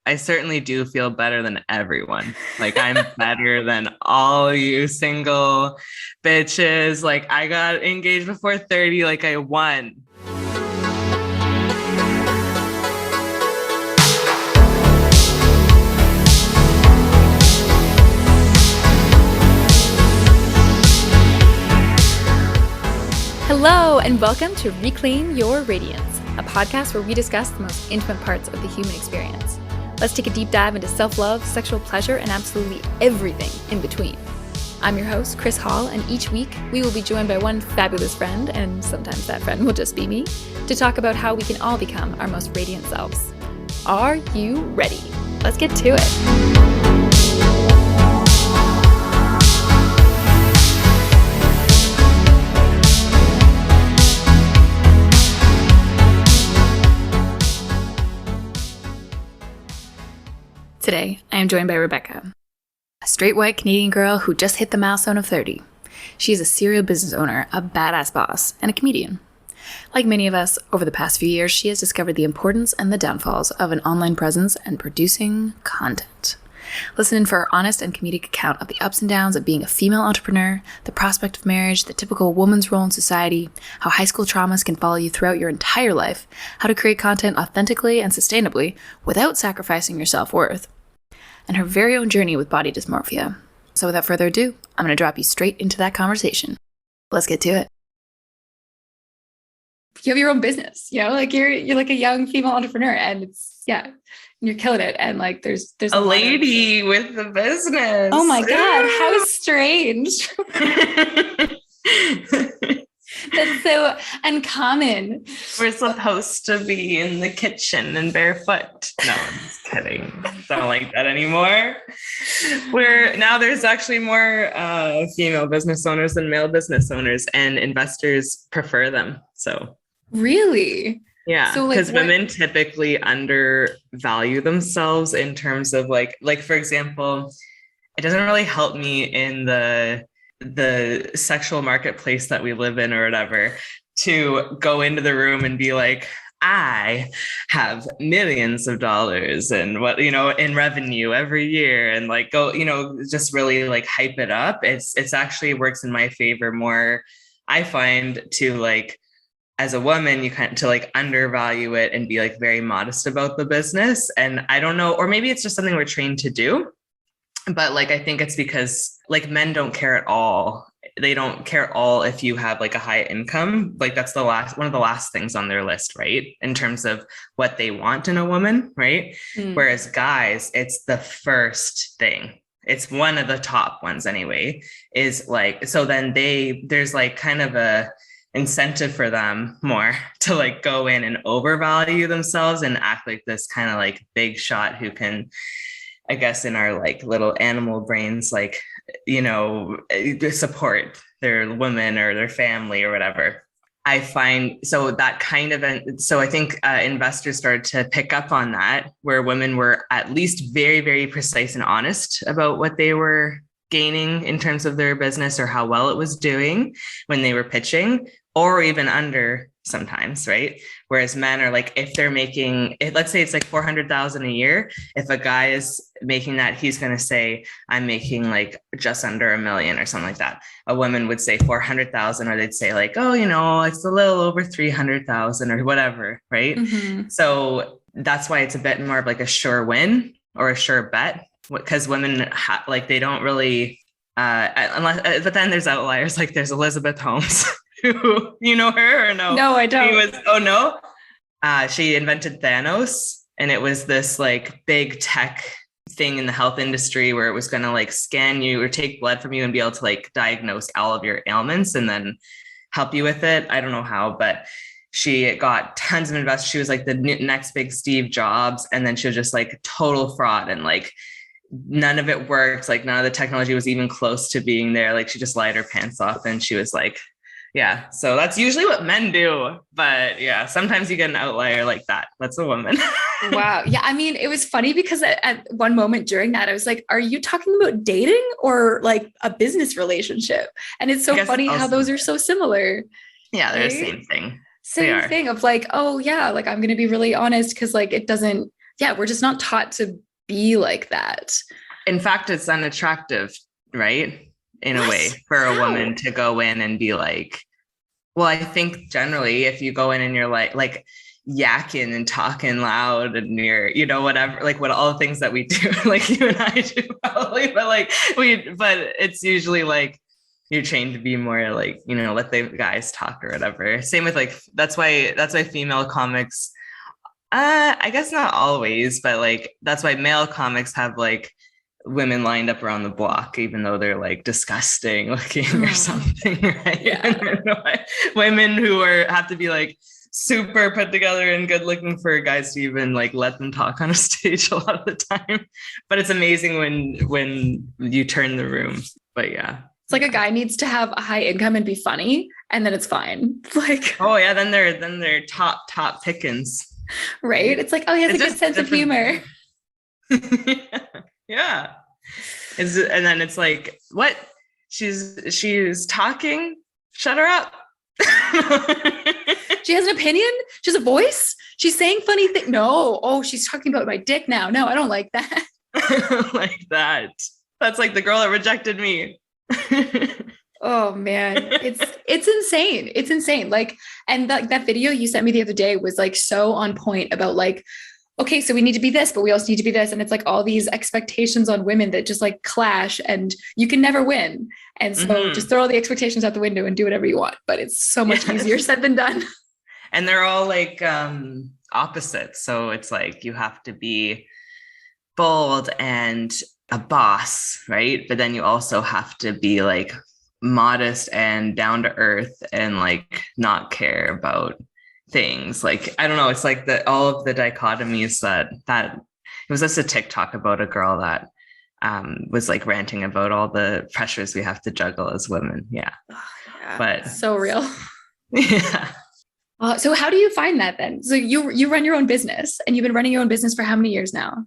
I certainly do feel better than everyone. Like I'm better than all you single bitches. Like I got engaged before 30, like I won. Hello, and welcome to Reclaim Your Radiance, a podcast where we discuss the most intimate parts of the human experience. Let's take a deep dive into self-love, sexual pleasure, and absolutely everything in between. I'm your host, Chris Hall, and each week we will be joined by one fabulous friend, and sometimes that friend will just be me, to talk about how we can all become our most radiant selves. Are you ready? Let's get to it. Today, I am joined by Rebecca, a straight white Canadian girl who just hit the milestone of 30. She is a serial business owner, a badass boss, and a comedian. Like many of us, over the past few years, she has discovered the importance and the downfalls of an online presence and producing content. Listen in for her honest and comedic account of the ups and downs of being a female entrepreneur, the prospect of marriage, the typical woman's role in society, how high school traumas can follow you throughout your entire life, how to create content authentically and sustainably without sacrificing your self-worth, and her very own journey with body dysmorphia. So without further ado, I'm going to drop you straight into that conversation. Let's get to it. You have your own business, like you're like a young female entrepreneur, and and you're killing it. And like there's a lady with the business. Oh my God, how strange. That's so uncommon. We're supposed to be in the kitchen and barefoot. No, I'm just kidding. Don't like that anymore. There's actually more female business owners than male business owners, and investors prefer them. So really? Yeah, because women typically undervalue themselves in terms of like for example, it doesn't really help me in the sexual marketplace that we live in or whatever to go into the room and be like, I have millions of dollars and in revenue every year, and like go, just really like hype it up. It's actually works in my favor more, I find, to like, as a woman, you kind of to like undervalue it and be like very modest about the business. And I don't know, or maybe it's just something we're trained to do. But like, I think it's because like men don't care at all. They don't care at all if you have like a high income. Like that's one of the last things on their list, right? In terms of what they want in a woman, right? Whereas guys, it's the first thing. It's one of the top ones anyway, is like, so then there's like kind of a incentive for them more to like go in and overvalue themselves and act like this kind of like big shot who can, I guess in our like little animal brains, like, support their women or their family or whatever. I find so that kind of, so I think investors started to pick up on that, where women were at least very, very precise and honest about what they were gaining in terms of their business or how well it was doing when they were pitching, or even under sometimes, right? Whereas men are like, if they're making, let's say it's like 400,000 a year. If a guy is making that, he's going to say, I'm making like just under $1 million or something like that. A woman would say 400,000, or they'd say like, oh, it's a little over 300,000 or whatever. Right. Mm-hmm. So that's why it's a bit more of like a sure win or a sure bet, because women they don't really, unless, but then there's outliers. Like there's Elizabeth Holmes. Who, you know her or no? No, I don't. She invented Thanos, and it was this like big tech thing in the health industry where it was going to like scan you or take blood from you and be able to like diagnose all of your ailments and then help you with it. I don't know how, but she got tons of investors. She was like the next big Steve Jobs, and then she was just like total fraud, and like none of it worked. Like none of the technology was even close to being there. Like she just lied her pants off, and she was like, yeah, so that's usually what men do. But yeah, sometimes you get an outlier like that. That's a woman. Wow. Yeah. I mean, it was funny because at one moment during that, I was like, are you talking about dating or like a business relationship? And it's so funny how those are so similar. Yeah, they're the same thing. Same thing of like, oh yeah, like I'm going to be really honest because like it doesn't Yeah, we're just not taught to be like that. In fact, it's unattractive, right? In a What? way, for a How? woman to go in and be like, well, I think generally if you go in and you're like yakking and talking loud and you're, you know, whatever, like what all the things that we do, like you and I do probably, but it's usually like you're trained to be more like, you know, let the guys talk or whatever. Same with like, that's why female comics, I guess not always, but like, that's why male comics have like women lined up around the block, even though they're like disgusting looking or something, right? Yeah. Women who have to be like super put together and good looking for guys to even like let them talk on a stage a lot of the time. But it's amazing when you turn the room. But yeah. It's like a guy needs to have a high income and be funny, and then it's fine. Like, oh yeah, then they're top pickings. Right? It's like, oh, he has a good sense of humor. Yeah. And then it's like, what? She's talking? Shut her up. She has an opinion? She has a voice? She's saying funny things. No. Oh, she's talking about my dick now. No, I don't like that. Like that. That's like the girl that rejected me. Oh man, it's insane. It's insane. Like, and that video you sent me the other day was like so on point about like, okay, so we need to be this, but we also need to be this. And it's like all these expectations on women that just like clash and you can never win. And so just throw all the expectations out the window and do whatever you want. But it's so much easier said than done. And they're all like opposites. So it's like you have to be bold and a boss, right? But then you also have to be like modest and down to earth and like not care about things. Like, I don't know, it's like all of the dichotomies that it was just a TikTok about a girl that was like ranting about all the pressures we have to juggle as women. Yeah. But so real. Yeah. So how do you find that then? So you run your own business, and you've been running your own business for how many years now?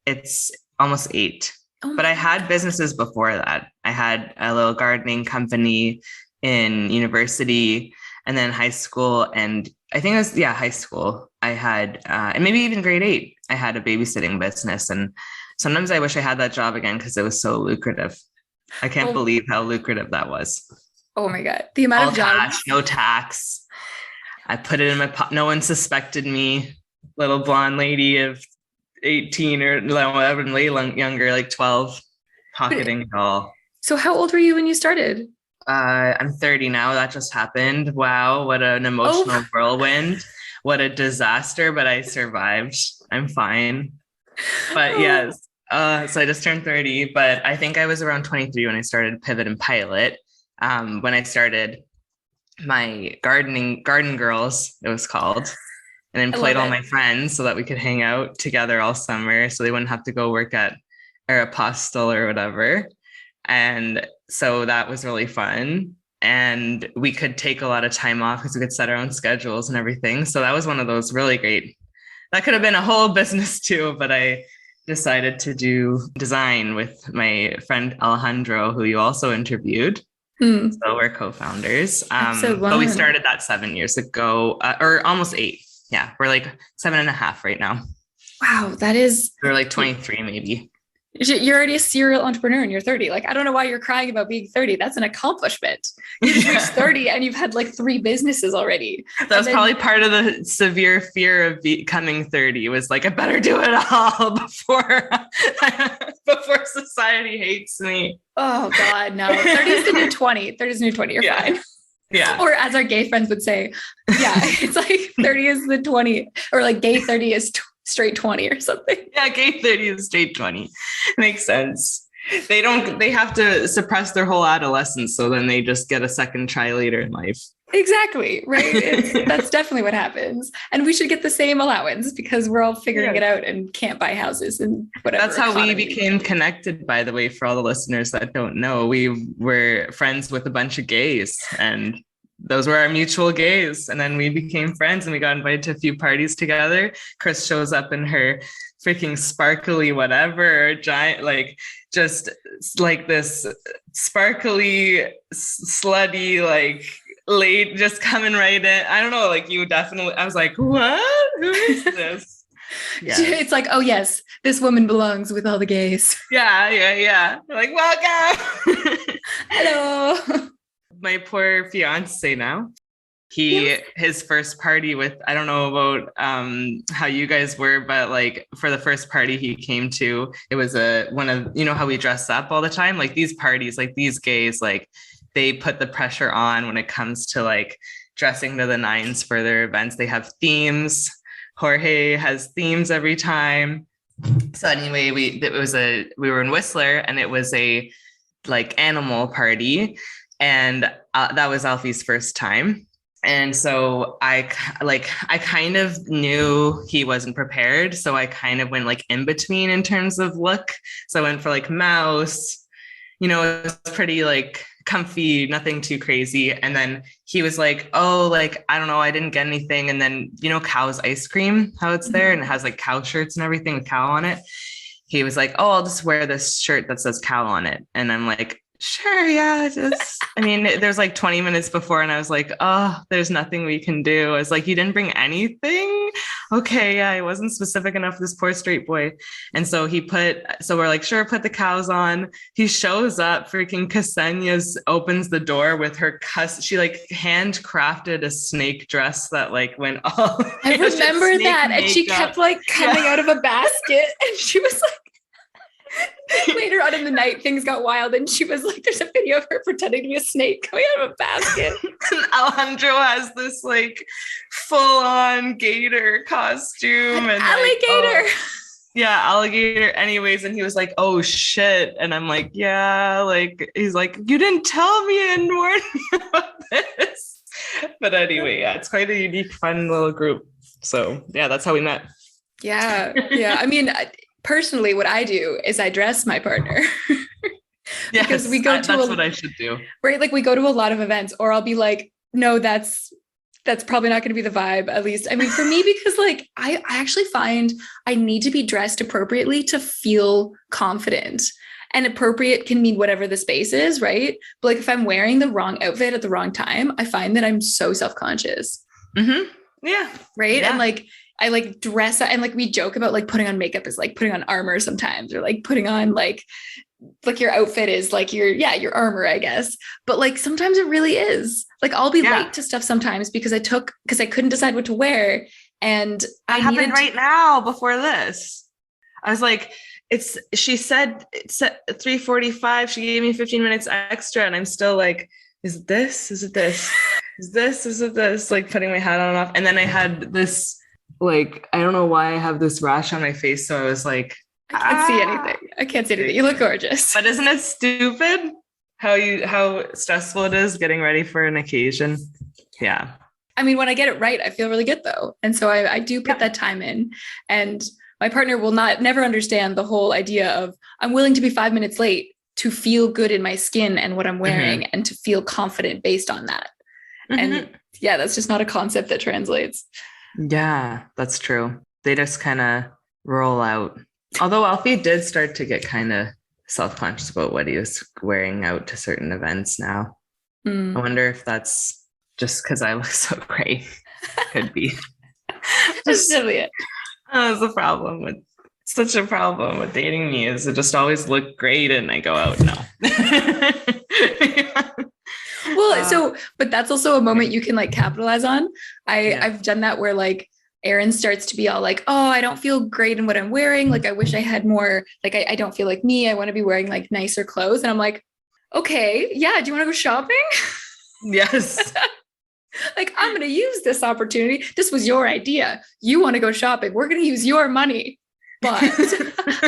It's almost 8. But I had businesses before that. I had a little gardening company in university, and then high school. And I think it was, high school. I had, and maybe even grade 8, I had a babysitting business. And sometimes I wish I had that job again because it was so lucrative. I can't believe how lucrative that was. Oh my God. The amount of jobs. Cash, no tax. I put it in my pocket. No one suspected me. Little blonde lady of 18 or whatever, younger, like 12, pocketing it all. So how old were you when you started? I'm 30 now. That just happened. Wow. What an emotional whirlwind. What a disaster, but I survived. I'm fine. But yes. So I just turned 30, but I think I was around 23 when I started Pivot and Pilot. When I started my garden girls, it was called. And employed all my friends so that we could hang out together all summer so they wouldn't have to go work at Aeropostale or whatever. And so that was really fun. And we could take a lot of time off because we could set our own schedules and everything. So that was one of those really great. That could have been a whole business too, but I decided to do design with my friend Alejandro, who you also interviewed. So we're co-founders. But we started that 7 years ago, or almost 8. Yeah, we're like 7.5 right now. Wow, that is... We're like 23 maybe. You're already a serial entrepreneur and you're 30. Like, I don't know why you're crying about being 30. That's an accomplishment. You just reached 30 and you've had like 3 businesses already. That was probably part of the severe fear of becoming 30 was like, I better do it all before society hates me. Oh God, no. 30 is the new 20. 30 is the new 20. You're fine. Yeah. Or as our gay friends would say, it's like 30 is the 20, or like gay 30 is straight 20 or something. Yeah, gay 30 is straight 20. Makes sense. They have to suppress their whole adolescence. So then they just get a second try later in life. Exactly. Right. That's definitely what happens. And we should get the same allowance because we're all figuring it out and can't buy houses and whatever. That's how we became connected, by the way, for all the listeners that don't know. We were friends with a bunch of gays and those were our mutual gays. And then we became friends and we got invited to a few parties together. Chris shows up in her freaking sparkly whatever, giant, like just like this sparkly, slutty, like late, just coming right in. I don't know, like you definitely, I was like, what? Who is this? Yeah. It's like, oh yes, this woman belongs with all the gays. Yeah. Like, welcome. Hello. My poor fiance now. Yes. His first party with, I don't know about how you guys were, but like for the first party he came to, it was one of, you know how we dress up all the time, like these parties, like these gays, like they put the pressure on when it comes to like dressing to the nines for their events. They have themes. Jorge has themes every time. So anyway, we were in Whistler, and it was a like animal party, and that was Alfie's first time. And so I kind of knew he wasn't prepared. So I kind of went like in between in terms of look. So I went for like mouse, it was pretty like comfy, nothing too crazy. And then he was like, oh, like, I don't know, I didn't get anything. And then, Cow's ice cream, how it's there, and it has like cow shirts and everything with cow on it. He was like, oh, I'll just wear this shirt that says cow on it. And I'm like, sure, yeah. There's like 20 minutes before, and I was like, oh, there's nothing we can do. I was like, you didn't bring anything? Okay, yeah, I wasn't specific enough for this poor straight boy. And so we're like, sure, put the cows on. He shows up, freaking Ksenia's opens the door with her she like handcrafted a snake dress that like went all. I remember that. And she kept like coming out of a basket, and she was like, later on in the night, things got wild, and she was like, there's a video of her pretending to be a snake coming out of a basket. And Alejandro has this like full-on gator costume. And alligator. Alligator. Anyways, and he was like, oh shit. And I'm like, yeah, like, he's like, you didn't tell me and warn me about this. But anyway, yeah, it's quite a unique, fun little group. So yeah, that's how we met. Yeah. I mean, personally, what I do is I dress my partner. Because we go to that's what I should do. Right? Like we go to a lot of events, or I'll be like, no, that's probably not going to be the vibe, at least. I mean, for me, because like I actually find I need to be dressed appropriately to feel confident. And appropriate can mean whatever the space is, right? But like if I'm wearing the wrong outfit at the wrong time, I find that I'm so self-conscious. Mm-hmm. Yeah. Right. Yeah. And like I like dress and like we joke about like putting on makeup is like putting on armor sometimes, or like putting on like your outfit is like your armor, I guess. But like sometimes it really is. Like I'll be late to stuff sometimes because I couldn't decide what to wear. And I happened right now before this. I was like, she said it's at 3:45. She gave me 15 minutes extra, and I'm still like, is it this? Is it this? Is it this? Like putting my hat on and off. And then I had this, like, I don't know why I have this rash on my face. So I was like, I can't see anything. You look gorgeous. But isn't it stupid how stressful it is getting ready for an occasion? Yeah. I mean, when I get it right, I feel really good though. And so I do put that time in, and my partner will never understand the whole idea of I'm willing to be 5 minutes late to feel good in my skin and what I'm wearing and to feel confident based on that. And yeah, that's just not a concept that translates. Yeah, that's true. They just kind of roll out. Although Alfie did start to get kind of self-conscious about what he was wearing out to certain events now. I wonder if that's just because I look so great. Could be. That's really it. That's a problem with such a problem with dating me, is it just always look great and I go out. No. Well, but that's also a moment you can like capitalize on. I've done that where like Aaron starts to be all like, oh, I don't feel great in what I'm wearing. Like, I wish I had more, like, I don't feel like me. I want to be wearing like nicer clothes. And I'm like, okay, yeah. Do you want to go shopping? Yes. Like, I'm going to use this opportunity. This was your idea. You want to go shopping. We're going to use your money, but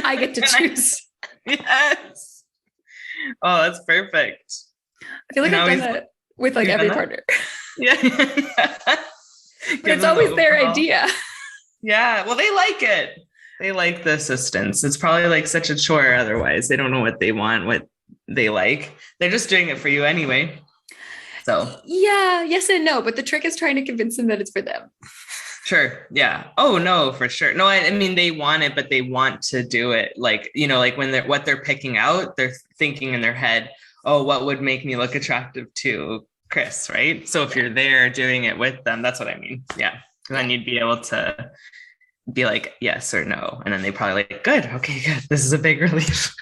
I get to choose. Yes. Oh, that's perfect. I feel like I've done that with like every partner. Yeah. But it's always their idea. Yeah. Well, they like it. They like the assistance. It's probably like such a chore otherwise. They don't know what they want, what they like. They're just doing it for you anyway. So yeah, yes and no. But the trick is trying to convince them that it's for them. Sure. Yeah. Oh, no, for sure. No, I mean, they want it, but they want to do it. Like, like when what they're picking out, they're thinking in their head, oh, what would make me look attractive to Chris, right? So if you're there doing it with them, that's what I mean. Yeah. Then you'd be able to be like yes or no, and then they probably like, good, okay, good, this is a big relief.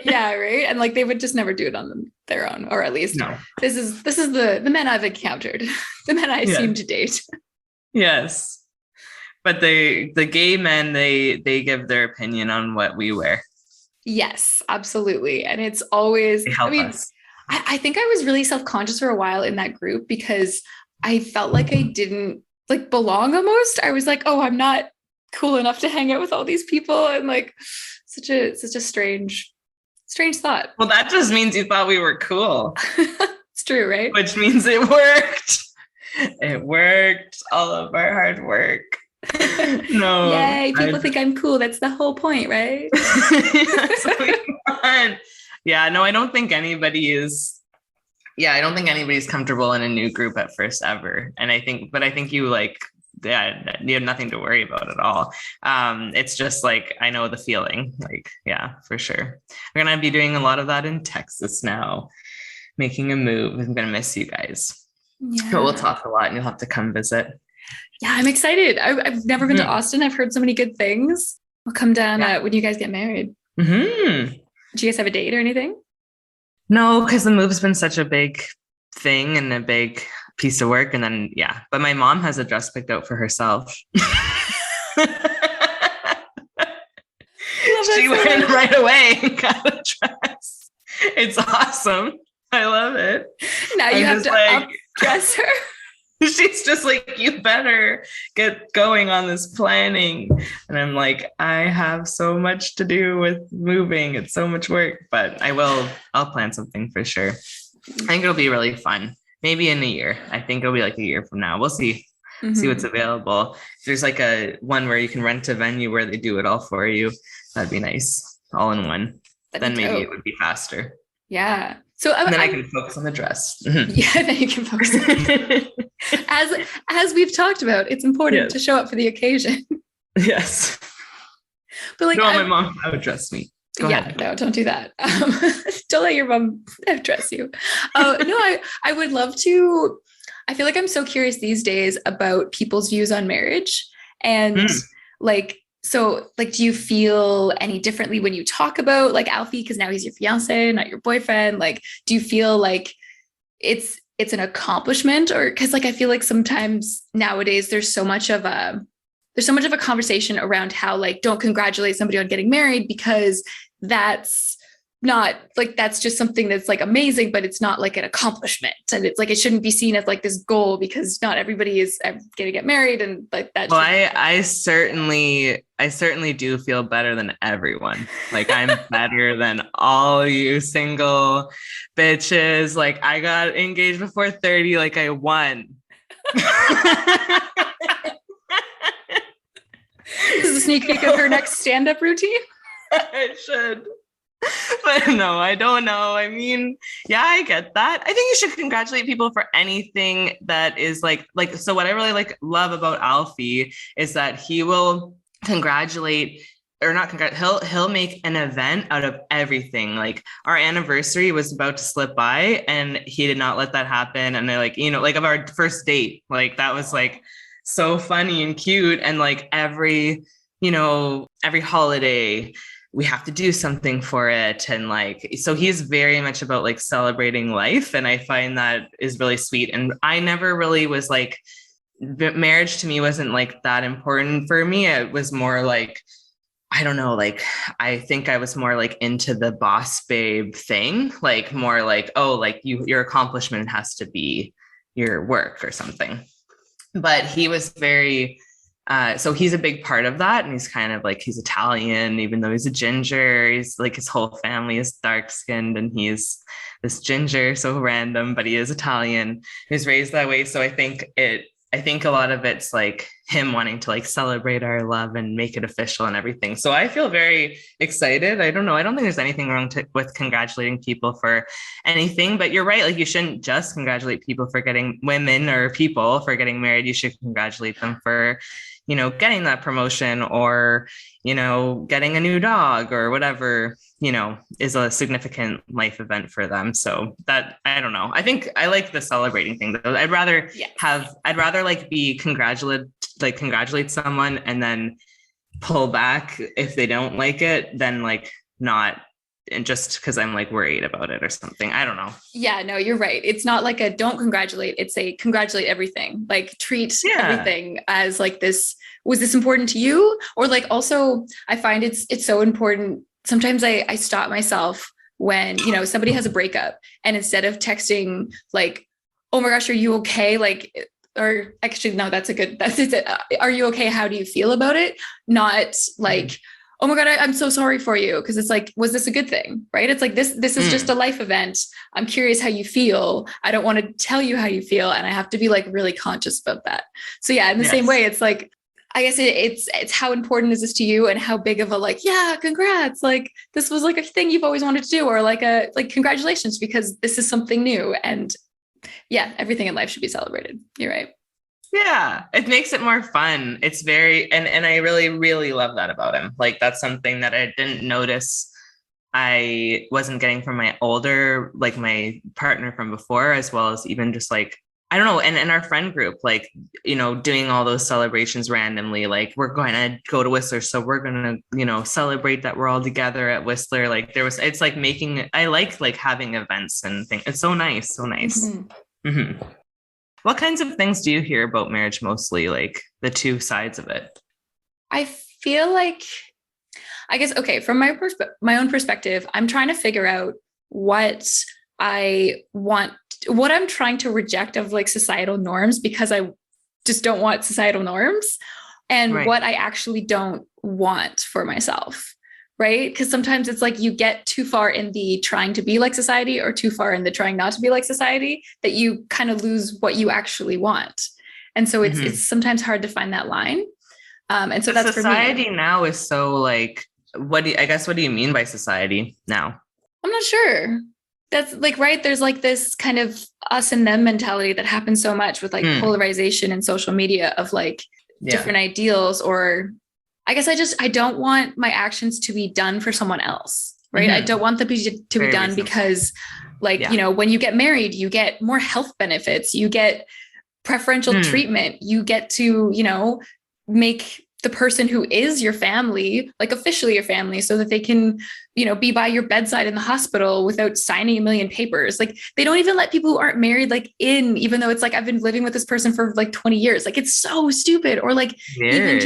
Yeah, right. And like they would just never do it on their own, or at least No. this is the men I've encountered, the men I seem to date. Yes. But the gay men, they give their opinion on what we wear. Yes, absolutely. And it's always, They help us. I think I was really self-conscious for a while in that group because I felt like I didn't like belong almost. I was like, oh, I'm not cool enough to hang out with all these people. And like such a strange thought. Well, that just means you thought we were cool. It's true, right? Which means it worked. It worked. All of our hard work. No. Yay, people think I'm cool. That's the whole point, right? That's what we want. Yeah, no, I don't think anybody's comfortable in a new group at first ever. And I think you like, yeah, you have nothing to worry about at all. It's just like, I know the feeling, like, yeah, for sure. We're going to be doing a lot of that in Texas now, making a move. I'm going to miss you guys. Yeah. But we'll talk a lot and you'll have to come visit. Yeah, I'm excited. I've never been to Austin. I've heard so many good things. I'll come down when you guys get married. Mm-hmm. Do you guys have a date or anything? No, because the move's been such a big thing and a big piece of work. And then, yeah, but my mom has a dress picked out for herself. She went right away and got a dress. It's awesome. I love it. Now you have to dress her. She's just like, you better get going on this planning. And I'm like, I have so much to do with moving. It's so much work, but I'll plan something for sure. I think it'll be really fun. Maybe in a year. I think it'll be like a year from now. We'll see. See what's available. If there's like a one where you can rent a venue where they do it all for you, that'd be nice. All in one. Then maybe it would be faster. Yeah. So then I can focus on the dress. Yeah, then you can focus on it. As we've talked about, it's important to show up for the occasion. Yes. But like, my mom would dress me. Go ahead. No, don't do that. Don't let your mom dress you. No, I would love to. I feel like I'm so curious these days about people's views on marriage and so do you feel any differently when you talk about like Alfie, because now he's your fiance, not your boyfriend? Like, do you feel like it's an accomplishment, or because like I feel like sometimes nowadays there's so much of a conversation around how like don't congratulate somebody on getting married because that's not like, that's just something that's like amazing, but it's not like an accomplishment, and it's like it shouldn't be seen as like this goal because not everybody is going to get married and like that. Well, I certainly do feel better than everyone. Like I'm better than all you single bitches. Like I got engaged before 30. Like I won. This is a sneak peek of her next stand-up routine. I should. But no, I don't know. I mean, yeah, I get that. I think you should congratulate people for anything that is like, so what I really love about Alfie is that he will congratulate or not congratulate. He'll make an event out of everything. Like our anniversary was about to slip by and he did not let that happen. And they're like, like of our first date, like that was like so funny and cute. And like every holiday, we have to do something for it. And like, so he's very much about like celebrating life. And I find that is really sweet. And I never really was like, marriage to me wasn't like that important for me. It was more like, I don't know, like, I think I was more like into the boss babe thing, like more like, oh, like your accomplishment has to be your work or something. But he was very, so he's a big part of that. And he's kind of like, he's Italian, even though he's a ginger. He's like, his whole family is dark skinned and he's this ginger, so random, but he is Italian. He was raised that way. So I think a lot of it's like him wanting to like celebrate our love and make it official and everything. So I feel very excited. I don't know. I don't think there's anything wrong with congratulating people for anything, but you're right. Like you shouldn't just congratulate people for getting women or people for getting married. You should congratulate them for, getting that promotion or, getting a new dog or whatever, is a significant life event for them. So that, I don't know. I think I like the celebrating thing though. I'd rather like congratulate someone and then pull back if they don't like it, then like not, and just because I'm like worried about it or something. I don't know. Yeah, no, you're right. It's not like a don't congratulate. It's a congratulate everything. Like treat everything as like this. Was this important to you? Or like also I find it's so important. Sometimes I stop myself when, you know, somebody has a breakup and instead of texting like, oh my gosh, are you okay? Like, or actually, no, that's it. Are you okay? How do you feel about it? Not like, oh my God, I'm so sorry for you. Cause it's like, was this a good thing? Right. It's like, this is just a life event. I'm curious how you feel. I don't want to tell you how you feel. And I have to be like really conscious about that. So yeah, in the same way, it's like, I guess it's how important is this to you and how big of a like, yeah, congrats. Like this was like a thing you've always wanted to do, or like congratulations, because this is something new. And yeah, everything in life should be celebrated. You're right. Yeah, it makes it more fun. It's very, and I really, really love that about him. Like that's something that I didn't notice I wasn't getting from my older, like my partner from before, as well as even just like, I don't know. And in our friend group, like, you know, doing all those celebrations randomly, like we're going to go to Whistler. So we're going to, you know, celebrate that we're all together at Whistler. Like it's like I like having events and things. It's so nice. So nice. Mm-hmm. Mm-hmm. What kinds of things do you hear about marriage mostly, like the two sides of it? I feel like, I guess, okay, from my own perspective, I'm trying to figure out what I want, what I'm trying to reject of like societal norms, because I just don't want societal norms, and what I actually don't want for myself. Right. Because sometimes it's like you get too far in the trying to be like society or too far in the trying not to be like society that you kind of lose what you actually want. And so it's sometimes hard to find that line. And so that's society for me. Now is so like, what do you mean by society now? I'm not sure. That's like, right. There's like this kind of us and them mentality that happens so much with like polarization and social media of like different ideals, or I guess I don't want my actions to be done for someone else, right? I don't want them to be Very done reasonable. Because like, you know, when you get married, you get more health benefits, you get preferential treatment, you get to, you know, make the person who is your family, like officially your family, so that they can, you know, be by your bedside in the hospital without signing a million papers. Like they don't even let people who aren't married, like even though it's like, I've been living with this person for like 20 years, like it's so stupid. Or like even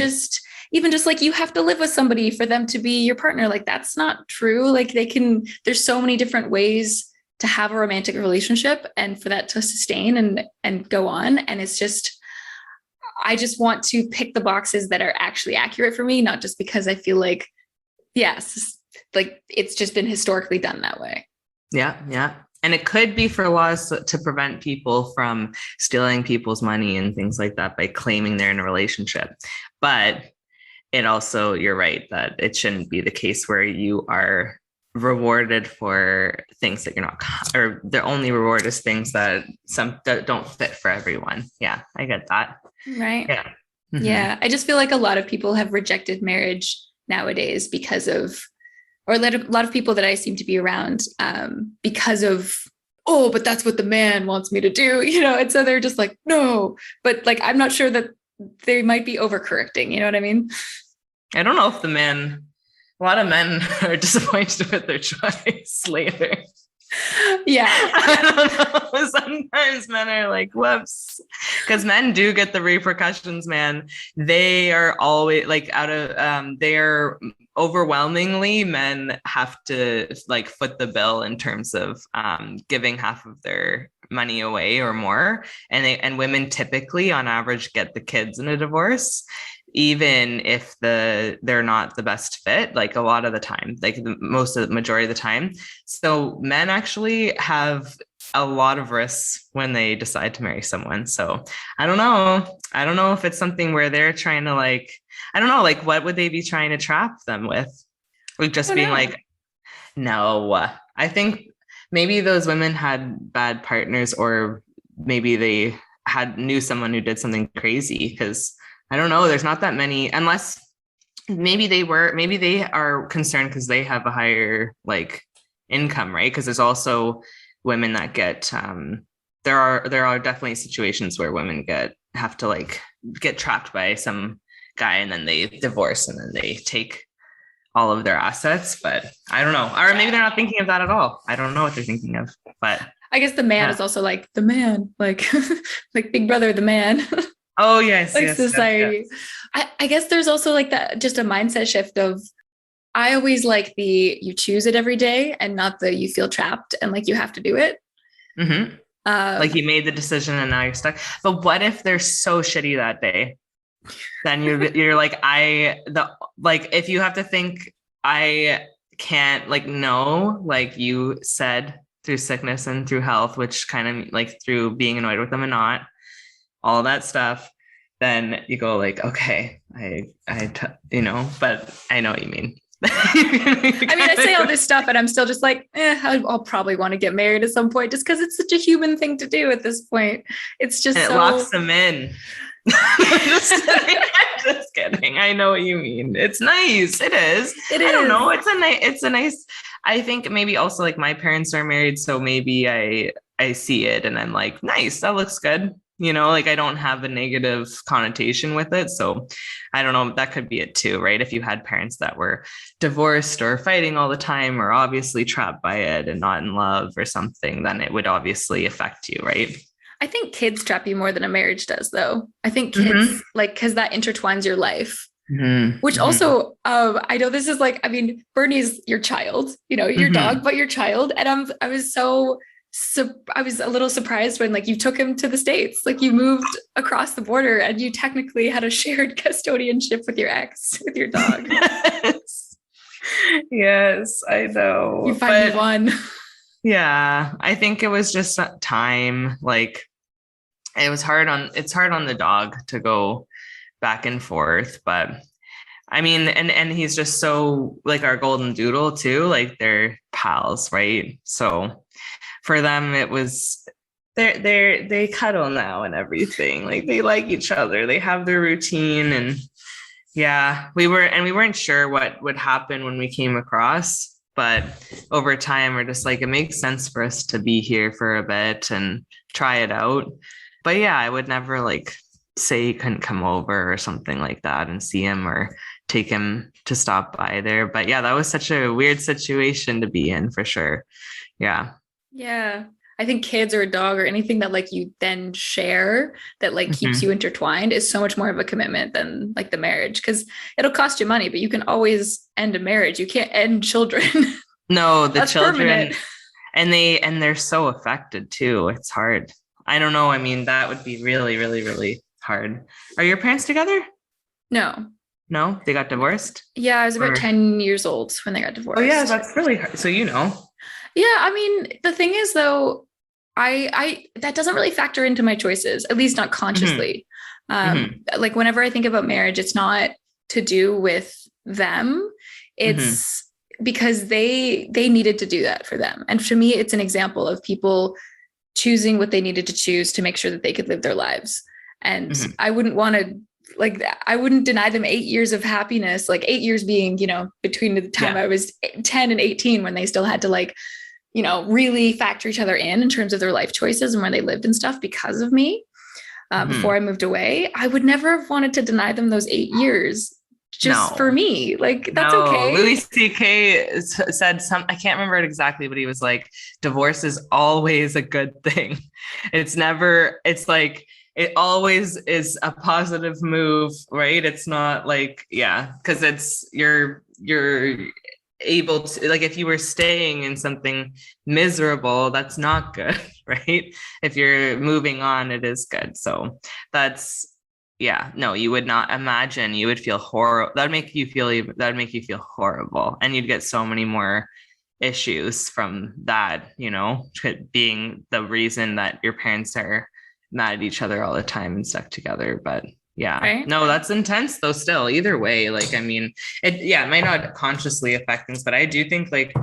just like you have to live with somebody for them to be your partner. Like that's not true. Like there's so many different ways to have a romantic relationship and for that to sustain and go on. And it's just, I just want to pick the boxes that are actually accurate for me, not just because I feel like, yes, like it's just been historically done that way. Yeah. Yeah. And it could be for laws to prevent people from stealing people's money and things like that by claiming they're in a relationship. But it also, you're right, that it shouldn't be the case where you are rewarded for things that you're not, or the only reward is things that don't fit for everyone. Yeah, I get that. Right. Yeah. Mm-hmm. Yeah. I just feel like a lot of people have rejected marriage nowadays because of, or a lot of people that I seem to be around because of, oh, but that's what the man wants me to do, you know? And so they're just like, no, but like, I'm not sure that they might be overcorrecting. You know what I mean? I don't know if a lot of men are disappointed with their choice later. Yeah. I don't know. Sometimes men are like, whoops. Because men do get the repercussions, man. They are always like they're overwhelmingly, men have to like foot the bill in terms of giving half of their money away or more. And women typically on average get the kids in a divorce, even if they're not the best fit, like a lot of the time, like the majority of the time. So men actually have a lot of risks when they decide to marry someone. So I don't know if it's something where they're trying to like, I don't know, like what would they be trying to trap them with? Like just being like, no, I think maybe those women had bad partners, or maybe they knew someone who did something crazy, because I don't know. There's not that many, unless maybe they are concerned because they have a higher like income, right? Because there's also women that get, there are definitely situations where women have to like get trapped by some guy, and then they divorce and then they take all of their assets. But I don't know. Or maybe they're not thinking of that at all. I don't know what they're thinking of. But I guess the man is also like the man, like like Big Brother, the man. Oh, yes. Like yes, society. yes. I guess there's also like that, just a mindset shift of, I always like the you choose it every day and not the you feel trapped and like you have to do it. Mm-hmm. Like you made the decision and now you're stuck. But what if they're so shitty that day? Then you're like, if you have to think, I can't, like, no, like you said, through sickness and through health, which kind of like through being annoyed with them and not, all that stuff, then you go like, okay, but I know what you mean. I mean, I say all this stuff and I'm still just like, I'll probably want to get married at some point, just because it's such a human thing to do at this point. It's just and it locks them in. Just kidding. I know what you mean. It's nice. It is. I don't know. It's a nice, I think maybe also like my parents are married, so maybe I see it and I'm like, nice, that looks good. Like I don't have a negative connotation with it. So I don't know, that could be it too, right? If you had parents that were divorced or fighting all the time or obviously trapped by it and not in love or something, then it would obviously affect you, right? I think kids trap you more than a marriage does, though. I think kids, like, because that intertwines your life. Which also, I know this is like, I mean, Bernie's your child, your dog, but your child. And I was a little surprised when like you took him to the States, like you moved across the border and you technically had a shared custodianship with your ex, with your dog. Yes, I know. You finally won. Yeah, I think it was just time. Like it's hard on the dog to go back and forth, but I mean, and he's just so like our golden doodle too, like they're pals, right? So for them, it was they cuddle now and everything. Like they like each other. They have their routine, and yeah, we weren't sure what would happen when we came across. But over time, we're just like, it makes sense for us to be here for a bit and try it out. But yeah, I would never like say he couldn't come over or something like that and see him or take him to stop by there. But yeah, that was such a weird situation to be in for sure. Yeah. Yeah. I think kids or a dog or anything that like you then share that like keeps you intertwined is so much more of a commitment than like the marriage, because it'll cost you money, but you can always end a marriage. You can't end children. No, the children permanent. and they're so affected too. It's hard. I don't know. I mean, that would be really, really, really hard. Are your parents together? No, they got divorced. Yeah, I was about 10 years old when they got divorced. Oh yeah, that's really hard. So Yeah, I mean, the thing is though, I that doesn't really factor into my choices, at least not consciously. Like whenever I think about marriage, it's not to do with them. It's because they needed to do that for them. And for me, it's an example of people choosing what they needed to choose to make sure that they could live their lives. And I wouldn't want to like that. I wouldn't deny them 8 years of happiness, like 8 years being, between the time I was 10 and 18 when they still had to like, really factor each other in terms of their life choices and where they lived and stuff because of me. Before I moved away, I would never have wanted to deny them those 8 years just for me. Like, that's okay. Louis C.K. said I can't remember it exactly, but he was like, divorce is always a good thing. It's like, it always is a positive move, right? It's not like, because it's, you're able to, like, if you were staying in something miserable, that's not good, right? If you're moving on, it is good. So that's, you would not imagine, you would feel horrible. That would make you feel horrible. And you'd get so many more issues from that, being the reason that your parents are mad at each other all the time and stuck together. But right? No, that's intense though still, either way. Like, I mean, it might not consciously affect things, but I do think like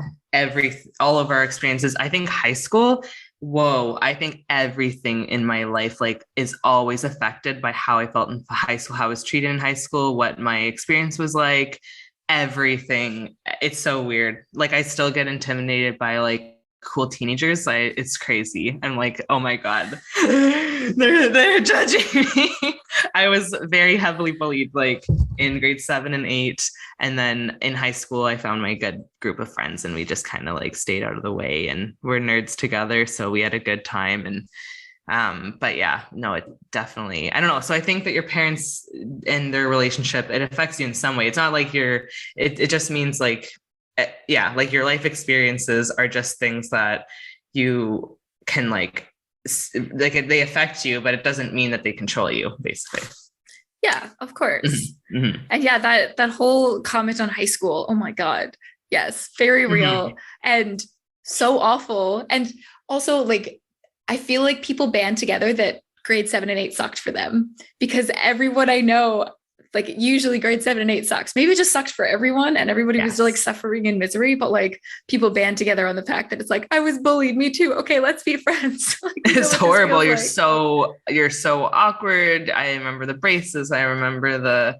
all of our experiences, I think high school, I think everything in my life like is always affected by how I felt in high school, how I was treated in high school, what my experience was like, everything. It's so weird. Like I still get intimidated by like cool teenagers. It's crazy. I'm like, oh my God, they're judging me. I was very heavily bullied, like in grade 7 and 8. And then in high school, I found my good group of friends and we just kind of like stayed out of the way and we're nerds together. So we had a good time. And but yeah, no, it definitely, I don't know. So I think that your parents and their relationship, it affects you in some way. It's not like it just means like, yeah, like your life experiences are just things that you can like they affect you, but it doesn't mean that they control you, basically. Yeah, of course. Mm-hmm. And yeah, that whole comment on high school, oh my God. Yes, very real and so awful. And also like, I feel like people band together that grade 7 and 8 sucked for them because everyone I know, like usually grade 7 and 8 sucks. Maybe it just sucked for everyone and everybody was like suffering in misery, but like people band together on the fact that it's like, I was bullied, me too. Okay, let's be friends. Like, it's horrible. You're so awkward. I remember the braces. I remember the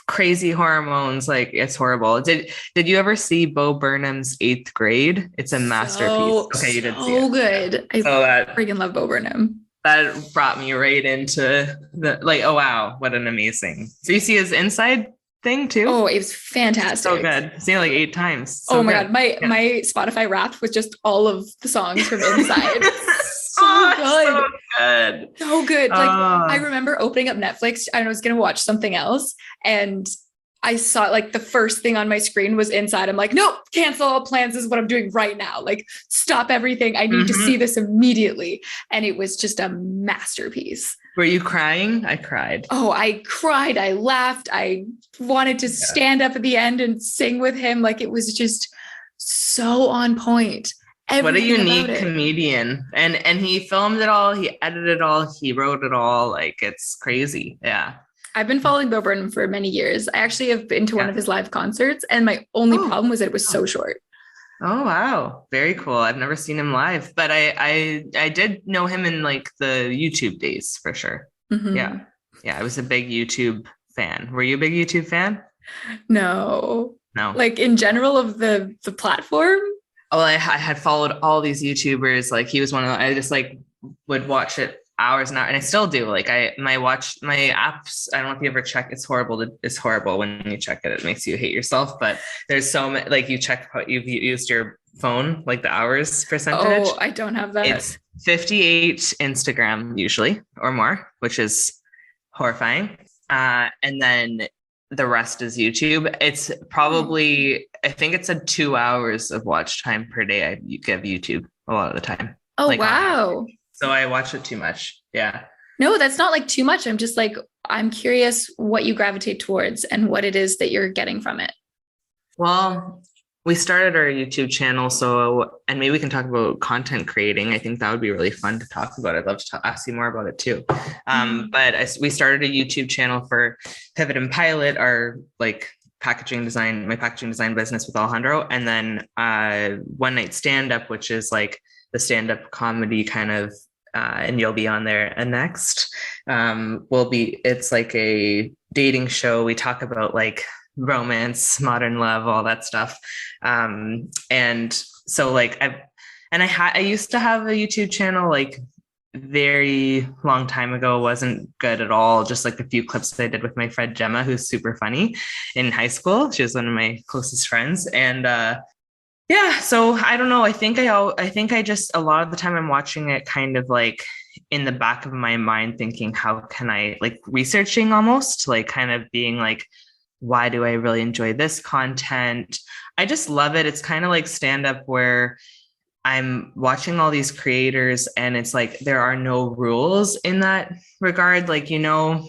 crazy hormones. Like it's horrible. Did you ever see Bo Burnham's 8th Grade? It's a masterpiece. Okay, you did see it. So good. Yeah. I freaking love Bo Burnham. That brought me right into the like, oh wow, what an amazing. So you see his inside thing too? Oh, it was fantastic. So good. I've seen it like 8 times. So my God. My Spotify Wrapped was just all of the songs from Inside. So good. So good. Like I remember opening up Netflix and I was gonna watch something else and I saw like the first thing on my screen was Inside. I'm like, nope, cancel all plans. This is what I'm doing right now. Like stop everything. I need to see this immediately. And it was just a masterpiece. Were you crying? I cried. Oh, I cried. I laughed. I wanted to stand up at the end and sing with him. Like it was just so on point. What a unique comedian. And he filmed it all. He edited it all. He wrote it all. Like it's crazy. Yeah. I've been following Bo Burnham for many years. I actually have been to one of his live concerts and my only problem was that it was so short. Oh, wow. Very cool. I've never seen him live, but I did know him in like the YouTube days for sure. Mm-hmm. Yeah. Yeah. I was a big YouTube fan. Were you a big YouTube fan? No. Like in general of the platform? Oh, I had followed all these YouTubers. Like he was one of them. I just like would watch it hours and hours, and I still do. Like my apps. I don't know if you ever check. It's horrible. It's horrible when you check it. It makes you hate yourself. But there's so many. Like you check what you've used your phone, like the hours percentage. Oh, I don't have that. It's 58 Instagram usually or more, which is horrifying. And then the rest is YouTube. It's probably I think it's a 2 hours of watch time per day. I give YouTube a lot of the time. Oh like, wow. So I watch it too much. Yeah. No, that's not like too much. I'm just like, I'm curious what you gravitate towards and what it is that you're getting from it. Well, we started our YouTube channel. And maybe we can talk about content creating. I think that would be really fun to talk about. I'd love to ask you more about it too. But we started a YouTube channel for Pivot and Pilot, our like my packaging design business with Alejandro. And then One Night Stand Up, which is like the stand-up comedy kind of, and you'll be on there next. It's like a dating show. We talk about like romance, modern love, all that stuff. And so like I used to have a YouTube channel like very long time ago. Wasn't good at all. Just like a few clips that I did with my friend Gemma, who's super funny in high school. She was one of my closest friends. And yeah, so I don't know. I think I just a lot of the time I'm watching it kind of like in the back of my mind thinking, how can I like researching almost like kind of being like, why do I really enjoy this content? I just love it. It's kind of like stand up where I'm watching all these creators and it's like there are no rules in that regard. Like, you know,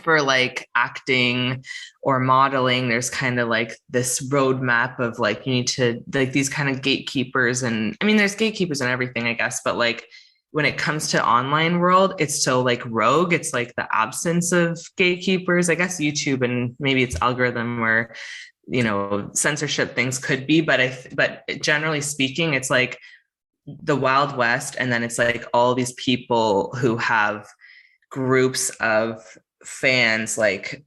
for like acting or modeling, there's kind of like this roadmap of like, you need to like these kind of gatekeepers. And I mean, there's gatekeepers and everything, I guess, but like when it comes to online world, it's so like rogue. It's like the absence of gatekeepers, I guess YouTube and maybe it's algorithm or, you know, censorship things could be, but generally speaking, it's like the Wild West. And then it's like all these people who have groups of fans like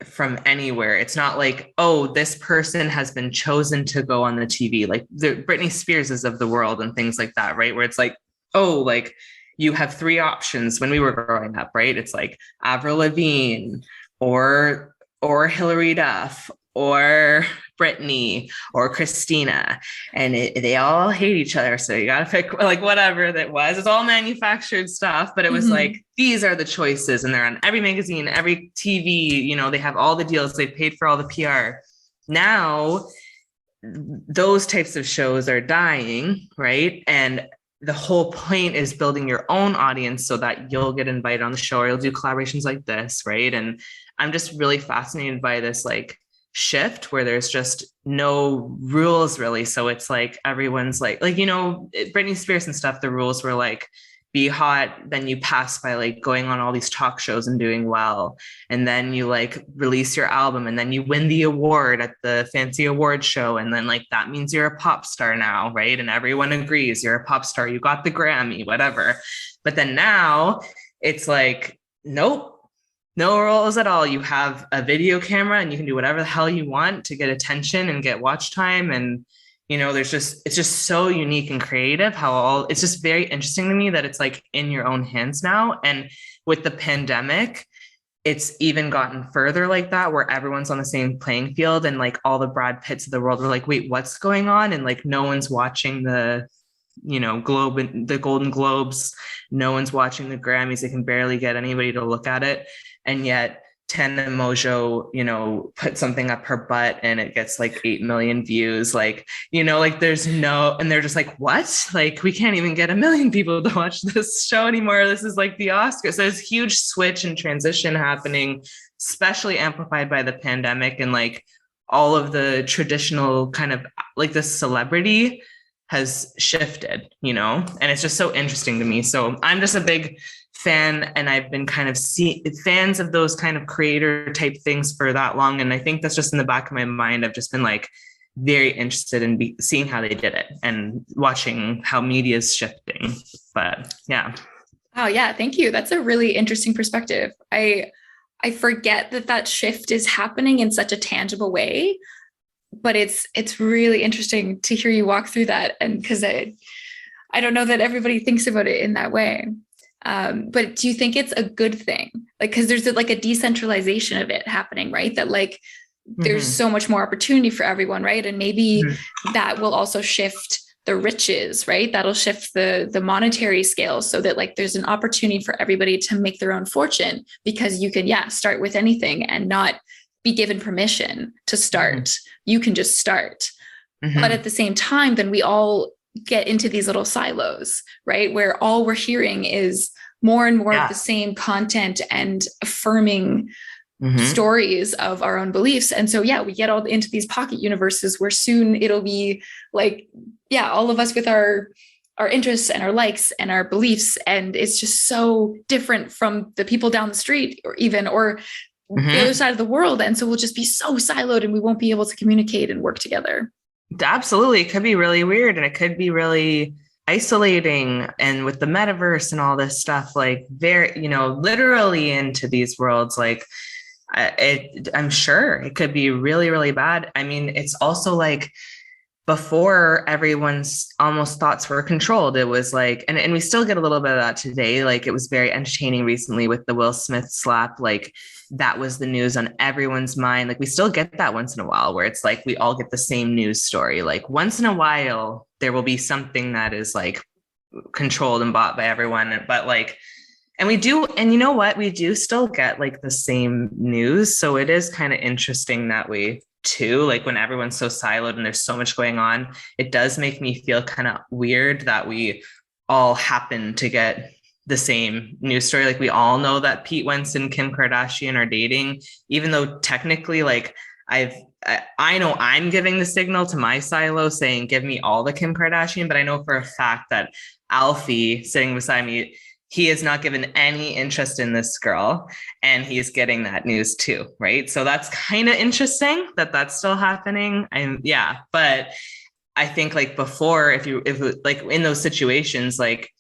from anywhere. It's not like, oh, this person has been chosen to go on the TV, like the Britney Spears of the world and things like that, right? Where it's like, oh, like you have three options when we were growing up, right? It's like Avril Lavigne or Hilary Duff or Britney or Christina, and they all hate each other. So you got to pick like whatever that was. It's all manufactured stuff, but it was like, these are the choices, and they're on every magazine, every TV, you know, they have all the deals, they've paid for all the PR. Now, those types of shows are dying, right? And the whole point is building your own audience so that you'll get invited on the show or you'll do collaborations like this, right? And I'm just really fascinated by this like shift where there's just no rules really. So it's like everyone's like, you know, Britney Spears and stuff, the rules were like, be hot, then you pass by like going on all these talk shows and doing well. And then you like release your album and then you win the award at the fancy award show. And then like, that means you're a pop star now, right? And everyone agrees you're a pop star, you got the Grammy, whatever. But then now it's like, nope, no rules at all. You have a video camera and you can do whatever the hell you want to get attention and get watch time. And you know, it's just so unique and creative how it's just very interesting to me that it's like in your own hands now. And with the pandemic, it's even gotten further like that, where everyone's on the same playing field, and like all the Brad Pitts of the world were like, wait, what's going on? And like, no one's watching the, you know, the Golden Globes. No one's watching the Grammys. They can barely get anybody to look at it. And yet Tana Mojo, you know, put something up her butt and it gets like 8 million views. Like, you know, like and they're just like, what? Like, we can't even get 1 million people to watch this show anymore. This is like the Oscars. So there's a huge switch and transition happening, especially amplified by the pandemic, and like all of the traditional kind of like the celebrity has shifted, you know, and it's just so interesting to me. So I'm just a big fan, and I've been kind of fans of those kind of creator type things for that long. And I think that's just in the back of my mind. I've just been like very interested in seeing how they did it and watching how media is shifting. But yeah. Oh yeah. Thank you. That's a really interesting perspective. I forget that shift is happening in such a tangible way, but it's really interesting to hear you walk through that. And because I don't know that everybody thinks about it in that way. But do you think it's a good thing? Like, because there's like a decentralization of it happening, right? That like, there's so much more opportunity for everyone, right? And maybe that will also shift the riches, right? That'll shift the monetary scale, so that like there's an opportunity for everybody to make their own fortune, because you can, start with anything and not be given permission to start. You can just start. But at the same time, then we all get into these little silos, right? Where all we're hearing is more and more of the same content and affirming stories of our own beliefs. And so, we get all into these pocket universes where soon it'll be like, all of us with our interests and our likes and our beliefs. And it's just so different from the people down the street or the other side of the world. And so we'll just be so siloed and we won't be able to communicate and work together. Absolutely. It could be really weird, and it could be really isolating. And with the metaverse and all this stuff, like very, you know, literally into these worlds, like I'm sure it could be really, really bad. I mean, it's also like before, everyone's almost thoughts were controlled. It was like, and we still get a little bit of that today. Like, it was very entertaining recently with the Will Smith slap. Like, that was the news on everyone's mind. Like, we still get that once in a while where it's like we all get the same news story. Like, once in a while there will be something that is like controlled and bought by everyone. But like, and we do, and you know what, we do still get like the same news. So it is kind of interesting that way too. Like, when everyone's so siloed and there's so much going on, it does make me feel kind of weird that we all happen to get the same news story. Like, we all know that Pete Wentz and Kim Kardashian are dating, even though technically, like, I know I'm giving the signal to my silo saying, give me all the Kim Kardashian, but I know for a fact that Alfie sitting beside me, he has not given any interest in this girl, and he's getting that news too, right? So that's kind of interesting that that's still happening. But I think like before, if like in those situations, like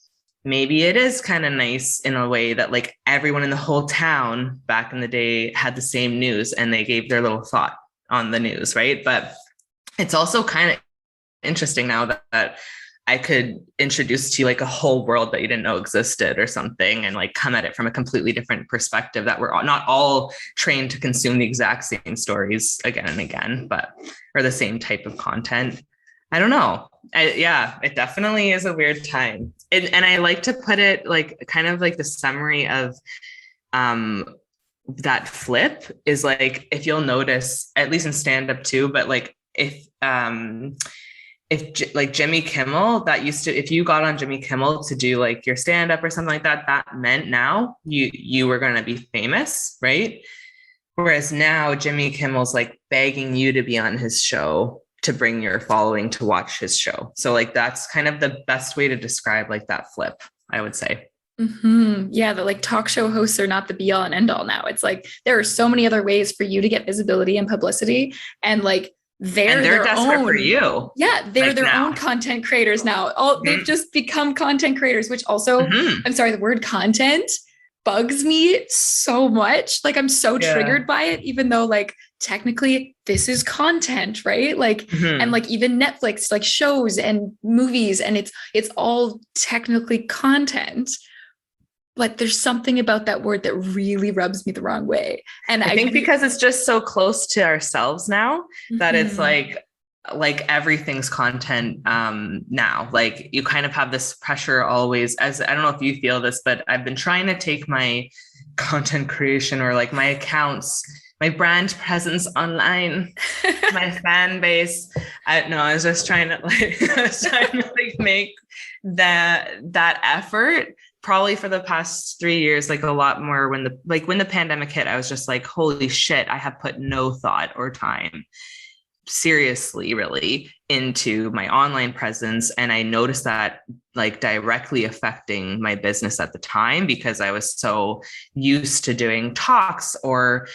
maybe it is kind of nice in a way that like everyone in the whole town back in the day had the same news and they gave their little thought on the news, right? But it's also kind of interesting now that I could introduce to you like a whole world that you didn't know existed or something, and like come at it from a completely different perspective that we're not all trained to consume the exact same stories again and again, or the same type of content. I don't know. It definitely is a weird time. And I like to put it like kind of like the summary of that flip is like, if you'll notice, at least in stand-up too, but like if like Jimmy Kimmel, that used to, if you got on Jimmy Kimmel to do like your stand-up or something like that, that meant now you were going to be famous, right? Whereas now Jimmy Kimmel's like begging you to be on his show to bring your following to watch his show. So like, that's kind of the best way to describe like that flip, I would say. Mm-hmm. Yeah, the like talk show hosts are not the be all and end all now. It's like there are so many other ways for you to get visibility and publicity, and like they're their desperate own, for you. Yeah, they're like their now. own content creators now. They've just become content creators, which also, I'm sorry, the word content bugs me so much. Like I'm so triggered by it, even though like technically this is content, right? Like, and like even Netflix, like shows and movies, and it's all technically content. But there's something about that word that really rubs me the wrong way. And I think because it's just so close to ourselves now that it's like everything's content now. Like you kind of have this pressure always, as I don't know if you feel this, but I've been trying to take my content creation or like my accounts, my brand presence online, my fan base. I was just trying to like make that effort. Probably for the past 3 years, like a lot more when the pandemic hit, I was just like, holy shit, I have put no thought or time seriously really into my online presence. And I noticed that like directly affecting my business at the time, because I was so used to doing talks or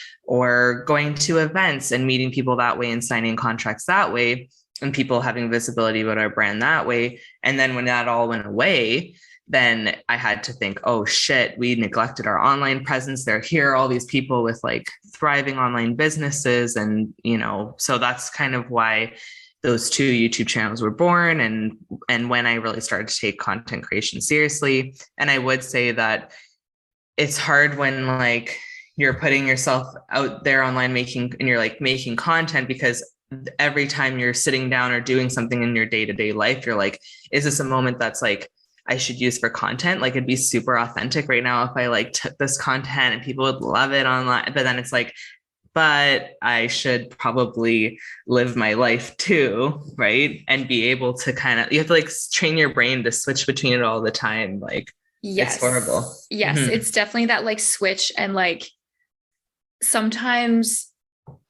going to events and meeting people that way and signing contracts that way, and people having visibility about our brand that way. And then when that all went away, then I had to think, oh shit, we neglected our online presence. They're here, all these people with like thriving online businesses. And, so that's kind of why those 2 YouTube channels were born. And when I really started to take content creation seriously. And I would say that it's hard when like you're putting yourself out there online and you're like making content, because every time you're sitting down or doing something in your day-to-day life, you're like, is this a moment that's like, I should use for content? Like it'd be super authentic right now if I like took this content and people would love it online. But then it's like, but I should probably live my life too, right? And be able to you have to like train your brain to switch between it all the time. Like, yes. It's horrible. Yes, it's definitely that like switch. And like sometimes,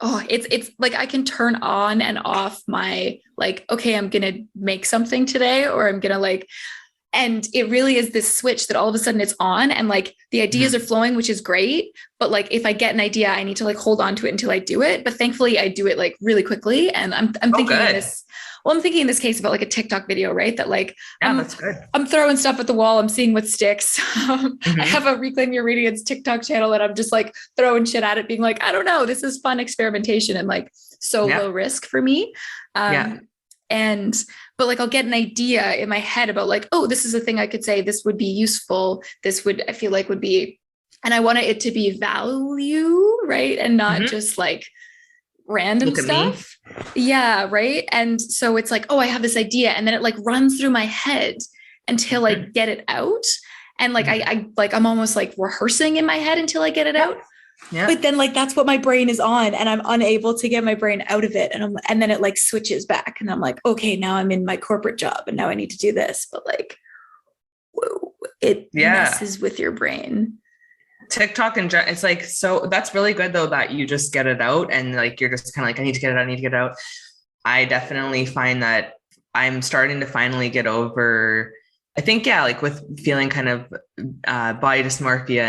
it's like I can turn on and off my like, okay, I'm going to make something today, or I'm going to like, and it really is this switch that all of a sudden it's on, and like the ideas are flowing, which is great. But like, if I get an idea, I need to like hold on to it until I do it. But thankfully I do it like really quickly. And I'm thinking I'm thinking in this case about like a TikTok video, right? That like, that's good. I'm throwing stuff at the wall. I'm seeing what sticks. I have a Reclaim Your Radiance TikTok channel, and I'm just like throwing shit at it, being like, I don't know, this is fun experimentation and like so low risk for me. But like, I'll get an idea in my head about like, oh, this is a thing I could say, this would be useful. I feel like would be, and I want it to be value, right? And not just like random stuff. Yeah. Right. And so it's like, oh, I have this idea. And then it like runs through my head until I get it out. And like, I'm almost like rehearsing in my head until I get it out. Yeah. But then like, that's what my brain is on, and I'm unable to get my brain out of it. And then it like switches back, and I'm like, okay, now I'm in my corporate job and now I need to do this. But like, whoa, it messes with your brain. TikTok and it's like, so that's really good though, that you just get it out, and like, you're just kind of like, I need to get it out. I definitely find that I'm starting to finally get over, I think, like with feeling kind of body dysmorphia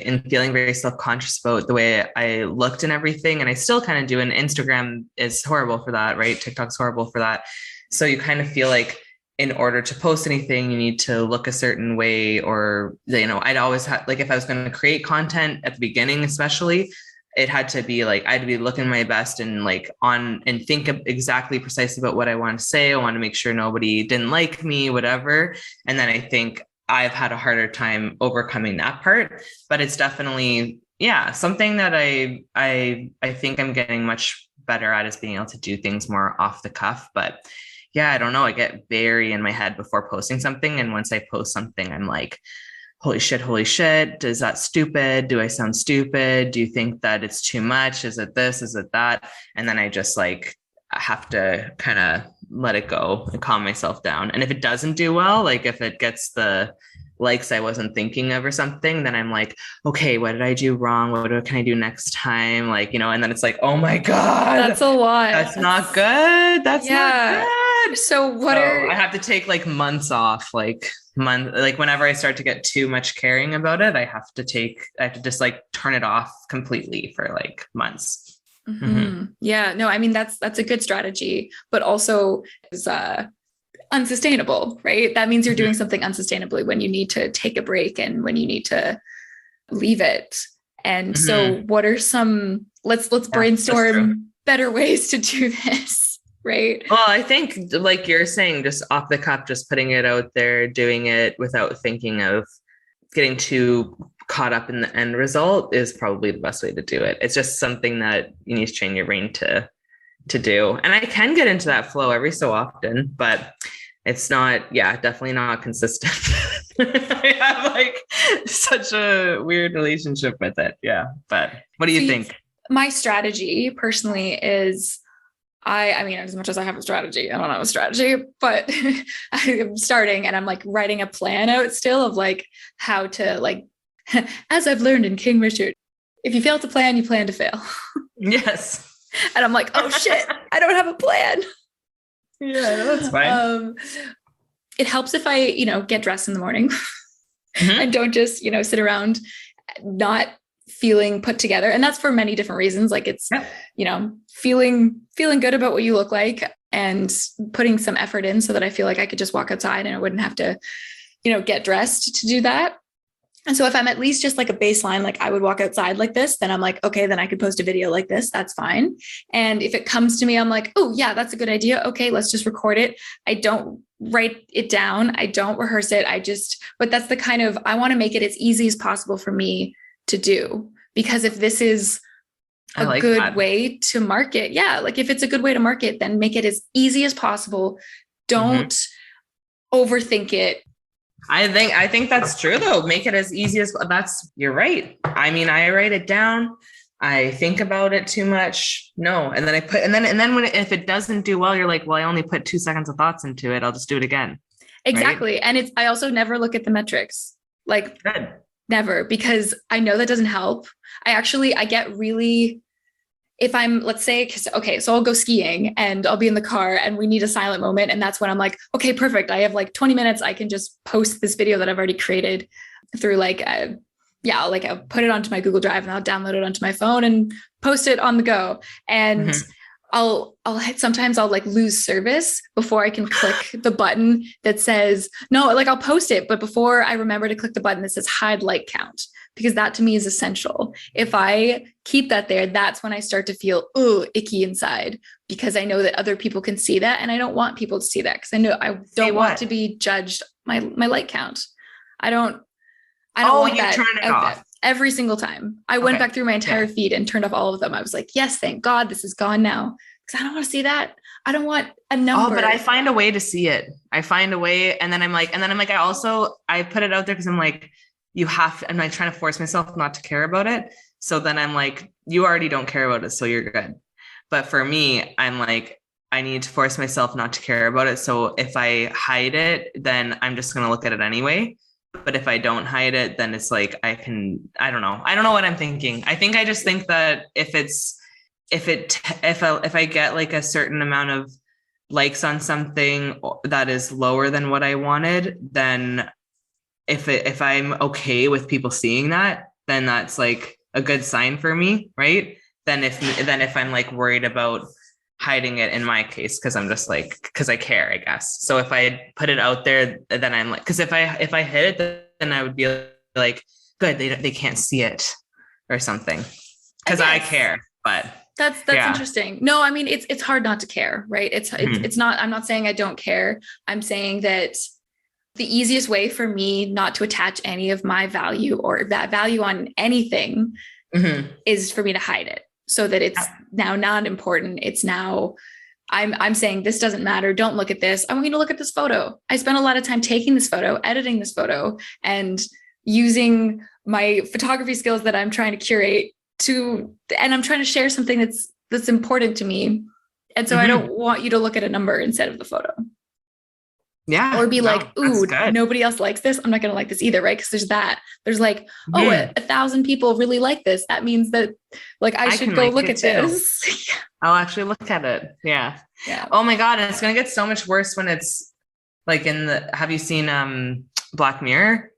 and feeling very self-conscious about the way I looked and everything. And I still kind of do, and Instagram is horrible for that, right? TikTok's horrible for that. So you kind of feel like in order to post anything, you need to look a certain way, or, I'd always have, like, if I was going to create content at the beginning, especially, it had to be like, I had to be looking my best and like on and think exactly precisely about what I want to say. I want to make sure nobody didn't like me, whatever. And then I think I've had a harder time overcoming that part, but it's definitely, yeah, something that I think I'm getting much better at is being able to do things more off the cuff. But yeah, I don't know. I get very in my head before posting something. And once I post something, I'm like, holy shit. Is that stupid? Do I sound stupid? Do you think that it's too much? Is it this? Is it that? And then I just like have to kind of let it go and calm myself down. And if it doesn't do well, like if it gets the likes I wasn't thinking of or something, then I'm like, okay, what did I do wrong? Can I do next time? Like, and then it's like, oh my God, That's a lot. That's not good. That's not good. So I have to take like months off, like whenever I start to get too much caring about it, I have to just like turn it off completely for like months. Mm-hmm. Mm-hmm. Yeah, no, I mean, that's a good strategy, but also is unsustainable, right? That means you're doing something unsustainably when you need to take a break and when you need to leave it. And so what are some, let's brainstorm better ways to do this, right? Well, I think like you're saying, just off the cuff, just putting it out there, doing it without thinking of getting too caught up in the end result is probably the best way to do it. It's just something that you need to train your brain to do. And I can get into that flow every so often, but it's not, definitely not consistent. I have like such a weird relationship with it. Yeah. But what do you think? My strategy personally is I mean, as much as I have a strategy, I don't have a strategy, but I'm starting and I'm like writing a plan out still of like how to like, as I've learned in King Richard, if you fail to plan, you plan to fail. Yes. And I'm like, oh shit, I don't have a plan. Yeah, that's fine. It helps if I, get dressed in the morning and don't just, sit around not feeling put together. And that's for many different reasons. Like it's, feeling good about what you look like and putting some effort in so that I feel like I could just walk outside and I wouldn't have to, get dressed to do that. And so if I'm at least just like a baseline, like I would walk outside like this, then I'm like, okay, then I could post a video like this. That's fine. And if it comes to me, I'm like, oh yeah, that's a good idea. Okay, let's just record it. I don't write it down. I don't rehearse it. But that's the kind of, I want to make it as easy as possible for me to do. Because if this is a good way to market, like if it's a good way to market, then make it as easy as possible. Don't overthink it. I think that's true though. Make it as easy as you're right. I mean, I write it down. I think about it too much. No. And then if it doesn't do well, you're like, well, I only put 2 seconds of thoughts into it. I'll just do it again. Exactly. Right? And I also never look at the metrics, like good. Never, because I know that doesn't help. I get really, if I'm, let's say, so I'll go skiing and I'll be in the car and we need a silent moment. And that's when I'm like, okay, perfect. I have like 20 minutes. I can just post this video that I've already created through like, I'll put it onto my Google Drive and I'll download it onto my phone and post it on the go. And sometimes I'll like lose service before I can click the button that says, no, like I'll post it. But before I remember to click the button that says hide like count, because that to me is essential. If I keep that there, that's when I start to feel icky inside, because I know that other people can see that. And I don't want people to see that because I know I don't want to be judged my like count. I don't want that turn it off every single time. I went back through my entire feed and turned off all of them. I was like, yes, thank God this is gone now. Because I don't want to see that. I don't want a number. Oh, but I find a way to see it. I find a way. And then I'm like, I put it out there because I'm like, I'm like trying to force myself not to care about it. So then I'm like, you already don't care about it, so you're good. But for me, I'm like, I need to force myself not to care about it. So if I hide it, then I'm just going to look at it anyway. But if I don't hide it, then it's like, I don't know. I don't know what I'm thinking. I just think that if I get like a certain amount of likes on something that is lower than what I wanted, then if I'm okay with people seeing that, then that's like a good sign for me, right? Then if I'm like worried about hiding it in my case, because I'm just like, because I care, I guess. So if I put it out there, then I'm like, because if I hid it, then I would be like, good, they can't see it or something. because I care, but that's interesting. No, I mean, it's hard not to care, right? It's not, I'm not saying I don't care. I'm saying that the easiest way for me not to attach any of my value or that value on anything is for me to hide it so that it's now not important. It's now, I'm saying this doesn't matter. Don't look at this. I want you to look at this photo. I spent a lot of time taking this photo, editing this photo, and using my photography skills that I'm trying to curate and I'm trying to share something that's important to me. And so I don't want you to look at a number instead of the photo. Yeah. Or be like, ooh, nobody else likes this. I'm not going to like this either. Right. Cause there's like, 1,000 people really like this. That means that like, I should go look at this. I'll actually look at it. Yeah. Oh my God. And it's going to get so much worse when it's like have you seen Black Mirror?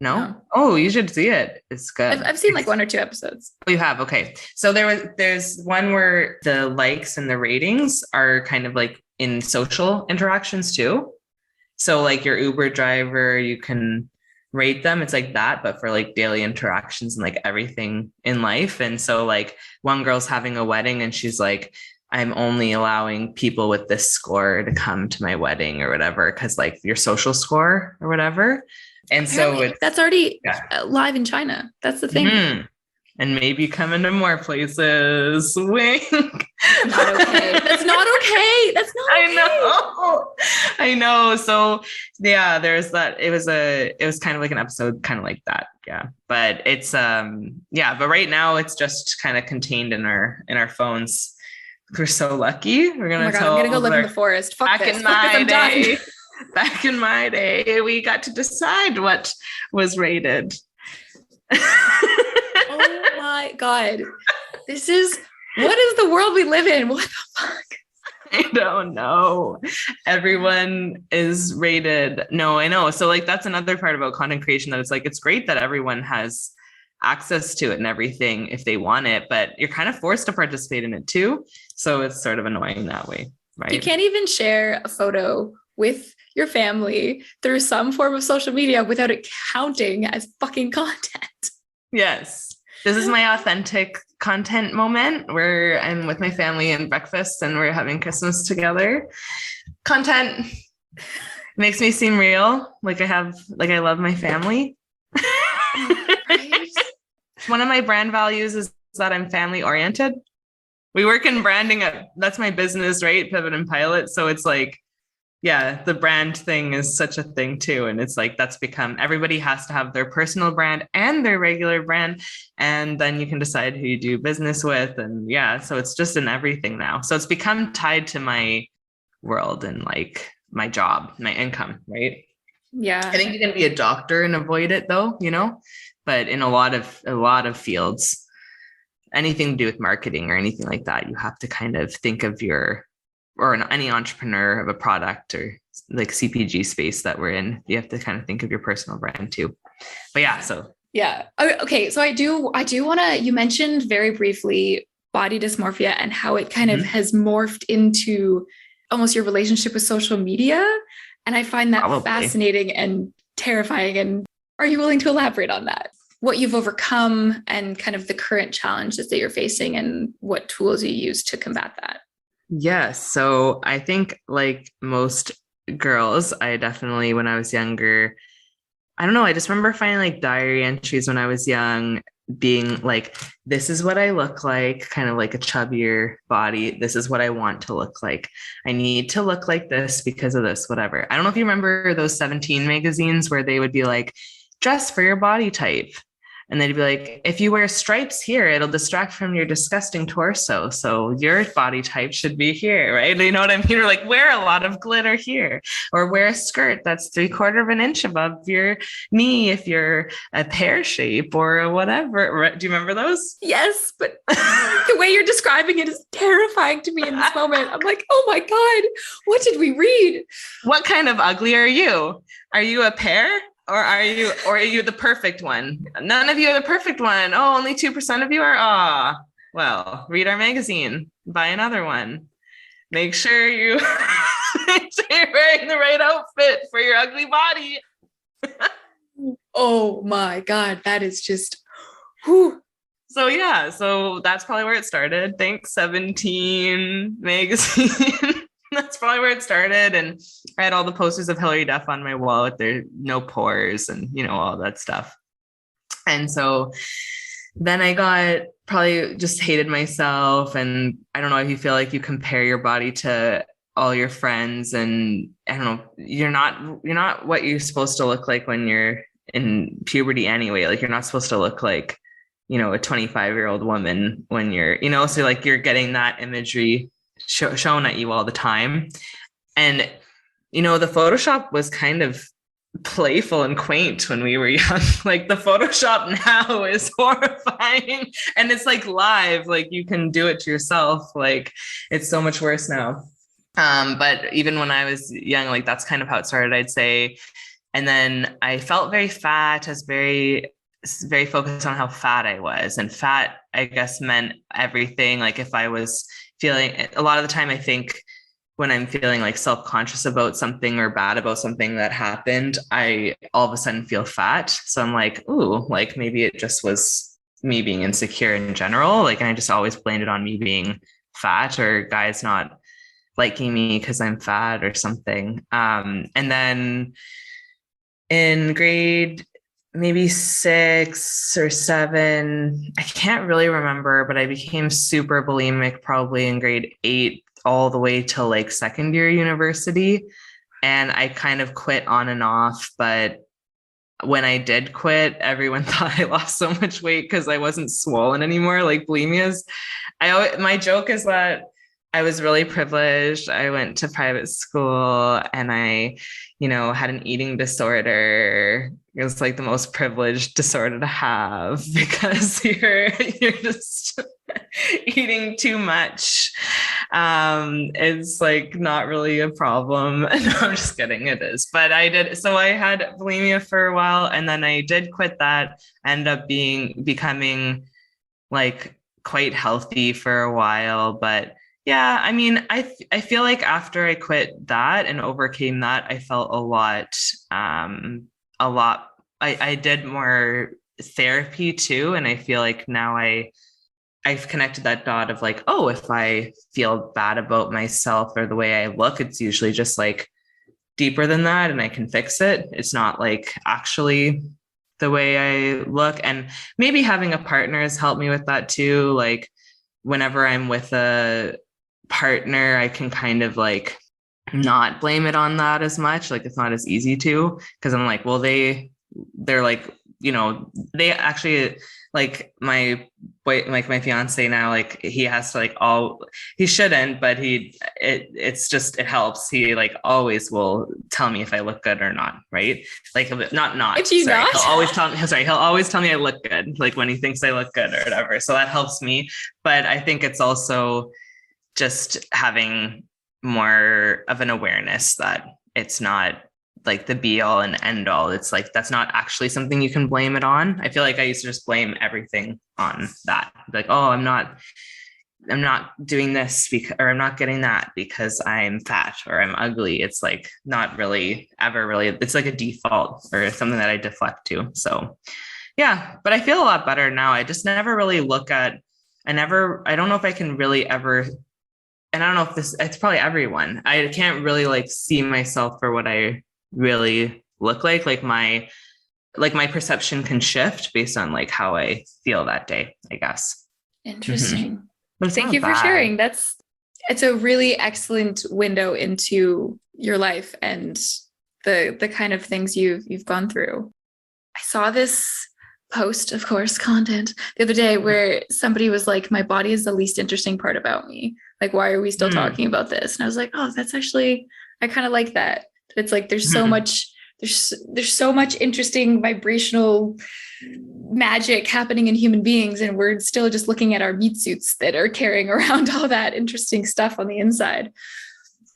No? Oh, you should see it. It's good. I've seen like 1 or 2 episodes. Oh, you have? Okay. So there's one where the likes and the ratings are kind of like in social interactions too. So like your Uber driver, you can rate them. It's like that, but for like daily interactions and like everything in life. And so like one girl's having a wedding and she's like, I'm only allowing people with this score to come to my wedding or whatever, because like your social score or whatever. And apparently, so that's already live in China. That's the thing. And maybe coming to more places. Wink. That's not okay. That's not okay. That's not okay. I know. So yeah, there's that. It was kind of like an episode kind of like that. Yeah. But it's but right now it's just kind of contained in our phones. We're so lucky. We're gonna I'm gonna go live in the forest. Fuck this. I'm done. Back in my day, we got to decide what was rated. Oh my God. What is the world we live in? What the fuck? I don't know. Everyone is rated. No, I know. So like, that's another part about content creation, that it's like, it's great that everyone has access to it and everything if they want it, but you're kind of forced to participate in it too. So it's sort of annoying that way, right? You can't even share a photo with your family through some form of social media without it counting as fucking content. Yes. This is my authentic content moment where I'm with my family and breakfast and we're having Christmas together. Content makes me seem real. Like I love my family. Right? One of my brand values is that I'm family oriented. We work in branding. That's my business, right? Pivot and Pilot. So it's like, yeah, the brand thing is such a thing too. And it's like, that's become, everybody has to have their personal brand and their regular brand. And then you can decide who you do business with. And yeah, so it's just in everything now. So it's become tied to my world and like my job, my income, right? Yeah. I think you can be a doctor and avoid it though, but in a lot of fields, anything to do with marketing or anything like that, you have to kind of think of any entrepreneur of a product or like CPG space that we're in, you have to kind of think of your personal brand too. But yeah, so. Yeah. Okay. So I do want to, you mentioned very briefly body dysmorphia and how it kind of has morphed into almost your relationship with social media. And I find that fascinating and terrifying. And are you willing to elaborate on that? What you've overcome and kind of the current challenges that you're facing and what tools you use to combat that? Yes. So I think like most girls, I definitely, when I was younger, I don't know, I just remember finding like diary entries when I was young being like, this is what I look like, kind of like a chubbier body. This is what I want to look like. I need to look like this because of this, whatever. I don't know if you remember those 17 magazines where they would be like, dress for your body type. And they'd be like, if you wear stripes here, it'll distract from your disgusting torso. So your body type should be here, right? You know what I mean? Or like wear a lot of glitter here, or wear a skirt that's 3/4 of an inch above your knee if you're a pear shape or whatever. Do you remember those? Yes, but the way you're describing it is terrifying to me in this moment. I'm like, oh my God, what did we read? What kind of ugly are you? Are you a pear? Or are you the perfect one? None of you are the perfect one. Oh, only 2% of you are. Well, read our magazine, buy another one. Make sure you're wearing the right outfit for your ugly body. Oh my God, that is just, whew. So yeah, so that's probably where it started. Thanks, 17 magazine. That's probably where it started. And I had all the posters of Hilary Duff on my wall with their no pores and, you know, all that stuff. And so then I got probably just hated myself. And I don't know if you feel like you compare your body to all your friends, and I don't know, you're not what you're supposed to look like when you're in puberty anyway. Like you're not supposed to look like, you know, a 25-year-old woman when you're, you know, so like you're getting that imagery shown at you all the time. And, you know, the Photoshop was kind of playful and quaint when we were young. Like the Photoshop now is horrifying, and it's like live, like you can do it to yourself. Like it's so much worse now. But even when I was young, like that's kind of how it started, I'd say. And then I felt very fat. I was very focused on how fat I was, and fat, I guess, meant everything. Like if I was feeling, a lot of the time, I think when I'm feeling like self-conscious about something or bad about something that happened, I all of a sudden feel fat. So I'm like, ooh, like maybe it just was me being insecure in general. Like, and I just always blamed it on me being fat or guys not liking me because I'm fat or something. And then in grade maybe 6 or 7, I can't really remember, but I became super bulimic probably in grade 8 all the way till like second year university. And I kind of quit on and off, but when I did quit, everyone thought I lost so much weight because I wasn't swollen anymore. Like bulimia's, my joke is that I was really privileged. I went to private school and I, you know, had an eating disorder. It was like the most privileged disorder to have because you're just eating too much. It's like not really a problem. No, I'm just kidding. It is. But I did. So I had bulimia for a while, and then I did quit that. Ended up becoming like quite healthy for a while, but yeah, I mean, I feel like after I quit that and overcame that, I felt a lot. I did more therapy too, and I feel like now I've connected that dot of like, oh, if I feel bad about myself or the way I look, it's usually just like deeper than that, and I can fix it. It's not like actually the way I look, and maybe having a partner has helped me with that too. Like whenever I'm with a partner, I can kind of like not blame it on that as much. Like it's not as easy to, because I'm like, well, they're like, you know, they actually like my boy, like my fiance now, like he has to like he shouldn't, but it's just, it helps. He like always will tell me if I look good or not. Right. Like not, If you sorry, not, he'll always tell me I look good. Like when he thinks I look good or whatever. So that helps me. But I think it's also just having more of an awareness that it's not like the be all and end all. It's like, that's not actually something you can blame it on. I feel like I used to just blame everything on that. Like, oh, I'm not doing this because, or I'm not getting that because I'm fat or I'm ugly. It's like not really ever really, it's like a default or something that I deflect to. So yeah, but I feel a lot better now. I just never really look at, I don't know if I can really ever, and I don't know if it's probably everyone. I can't really like see myself for what I really look like. Like my perception can shift based on like how I feel that day, I guess. Interesting. Mm-hmm. Thank you for sharing. It's a really excellent window into your life and the kind of things you've gone through. I saw this post, of course, content the other day where somebody was like, my body is the least interesting part about me. Like, why are we still talking about this? And I was like, oh, that's actually, I kind of like that. It's like, there's so much, there's so much interesting vibrational magic happening in human beings. And we're still just looking at our meat suits that are carrying around all that interesting stuff on the inside.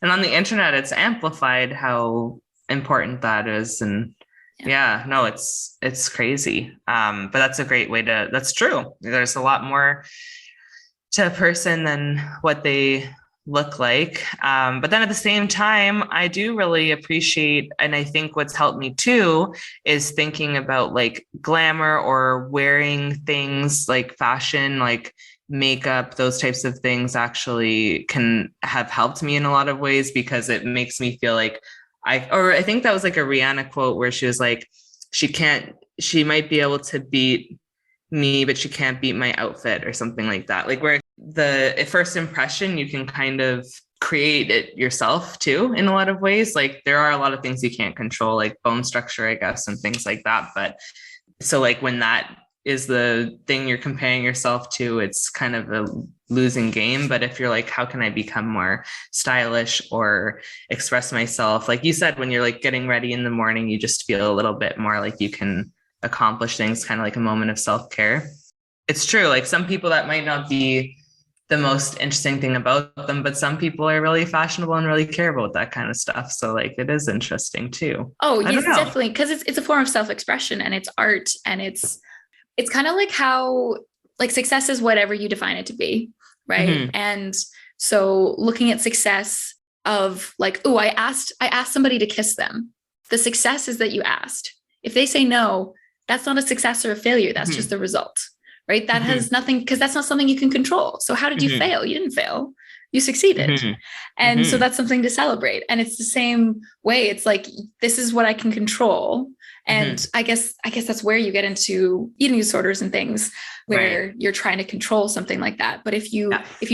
And on the internet, it's amplified how important that is. And yeah, no, it's crazy. But that's a great way that's true. There's a lot more to a person than what they look like. But then at the same time, I do really appreciate, and I think what's helped me too is thinking about like glamour or wearing things like fashion, like makeup, those types of things actually can have helped me in a lot of ways because it makes me feel like I think that was like a Rihanna quote where she was like, she might be able to beat me, but she can't beat my outfit or something like that. Like where the first impression, you can kind of create it yourself too in a lot of ways. Like there are a lot of things you can't control, like bone structure, I guess, and things like that. But so like when that is the thing you're comparing yourself to, it's kind of a losing game. But if you're like, how can I become more stylish or express myself? Like you said, when you're like getting ready in the morning, you just feel a little bit more like you can accomplish things, kind of like a moment of self-care. It's true. Like some people that might not be the most interesting thing about them, but some people are really fashionable and really care about that kind of stuff. So like it is interesting too. Oh, yes, definitely. Because it's a form of self-expression and it's art, and it's kind of like how like success is whatever you define it to be, right? Mm-hmm. And so looking at success of like, oh, I asked somebody to kiss them. The success is that you asked. If they say no, that's not a success or a failure. That's just the result, right? That has nothing, because that's not something you can control. So how did you fail? You didn't fail. You succeeded. And so that's something to celebrate. And it's the same way. It's like, this is what I can control. And I guess that's where you get into eating disorders and things where you're trying to control something like that. But if you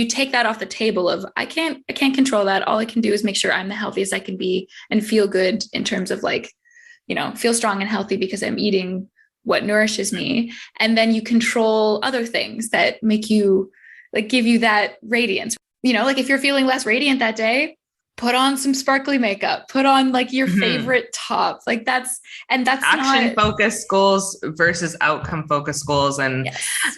take that off the table of, I can't control that. All I can do is make sure I'm the healthiest I can be and feel good in terms of like, you know, feel strong and healthy because I'm eating what nourishes me. And then you control other things that make you like, give you that radiance. You know, like if you're feeling less radiant that day, put on some sparkly makeup, put on like your favorite top. Like that's action focused goals versus outcome focused goals. And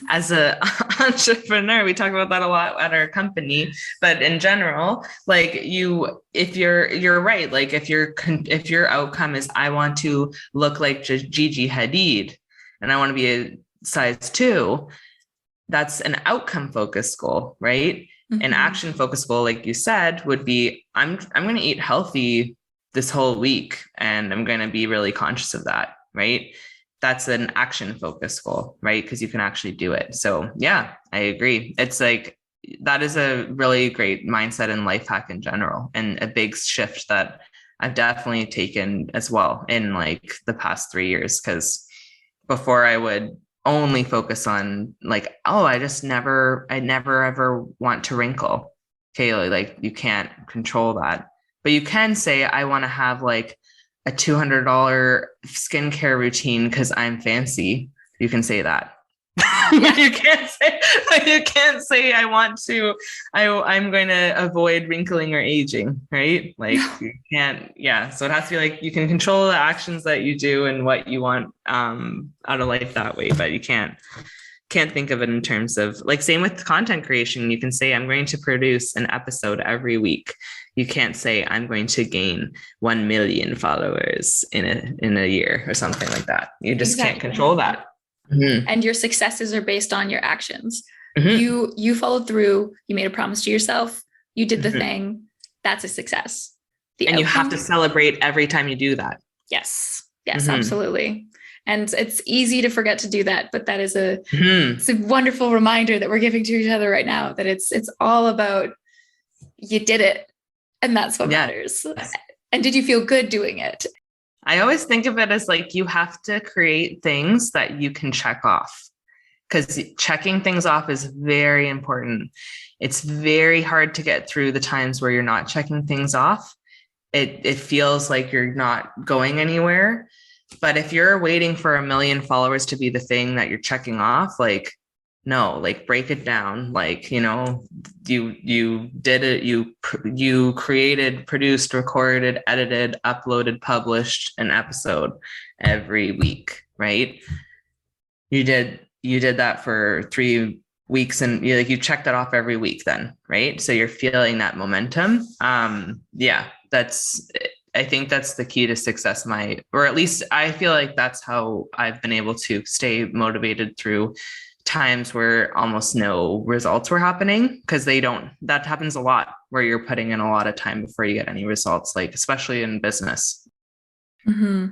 as an entrepreneur, we talk about that a lot at our company, but in general, like if you're right. Like if your outcome is, I want to look like Gigi Hadid and I want to be a size 2, that's an outcome focused goal, right? An action focused goal, like you said, would be, I'm going to eat healthy this whole week and I'm going to be really conscious of that, right? That's an action focused goal, right? Because you can actually do it. So yeah, I agree. It's like, that is a really great mindset and life hack in general, and a big shift that I've definitely taken as well in like the past 3 years. Because before I would only focus on like, oh, I never ever want to wrinkle. Okay, like you can't control that, but you can say, I want to have like a $200 skincare routine because I'm fancy. You can say that. You can't say I'm going to avoid wrinkling or aging, right? Like you can't. Yeah. So it has to be like, you can control the actions that you do and what you want out of life that way, but you can't think of it in terms of like, same with content creation. You can say, I'm going to produce an episode every week. You can't say, I'm going to gain 1 million followers in a year or something like that. You just can't control that. And your successes are based on your actions. You followed through, you made a promise to yourself, you did the thing. That's a success. And you have to celebrate every time you do that. Yes, absolutely. And it's easy to forget to do that, but that is it's a wonderful reminder that we're giving to each other right now, that it's all about, you did it. And that's what matters. And did you feel good doing it? I always think of it as like, you have to create things that you can check off, because checking things off is very important. It's very hard to get through the times where you're not checking things off. It feels like you're not going anywhere. But if you're waiting for 1 million followers to be the thing that you're checking off, like, no, like break it down. Like, you know, you did it. You created, produced, recorded, edited, uploaded, published an episode every week, right? You did that for 3 weeks, and you check that off every week then, right? So you're feeling that momentum. I think that's the key to success. Or at least I feel like that's how I've been able to stay motivated through times where almost no results were happening because that happens a lot where you're putting in a lot of time before you get any results, like especially in business. Mm-hmm.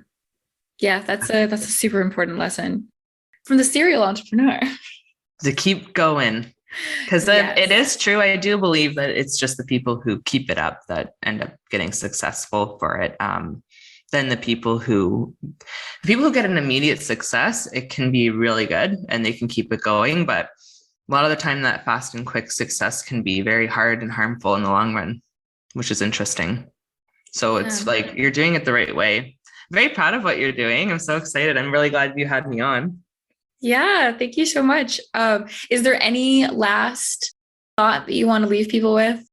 Yeah, that's a super important lesson from the serial entrepreneur. To keep going. Because it is true. I do believe that it's just the people who keep it up that end up getting successful for it. Then the people who get an immediate success, it can be really good and they can keep it going. But a lot of the time that fast and quick success can be very hard and harmful in the long run, which is interesting. So it's like you're doing it the right way. Very proud of what you're doing. I'm so excited. I'm really glad you had me on. Yeah, thank you so much. Is there any last thought that you want to leave people with?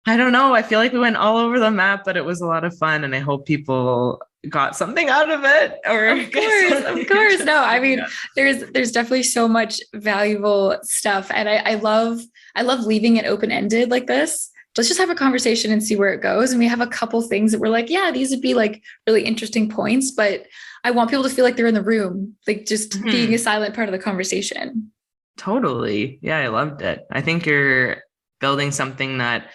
I don't know. I feel like we went all over the map, but it was a lot of fun and I hope people got something out of it. Of course. No, I mean, there's definitely so much valuable stuff. And I love leaving it open-ended like this. Let's just have a conversation and see where it goes. And we have a couple things that we're like, yeah, these would be like really interesting points, but I want people to feel like they're in the room, like just being a silent part of the conversation. Totally. Yeah, I loved it. I think you're building something that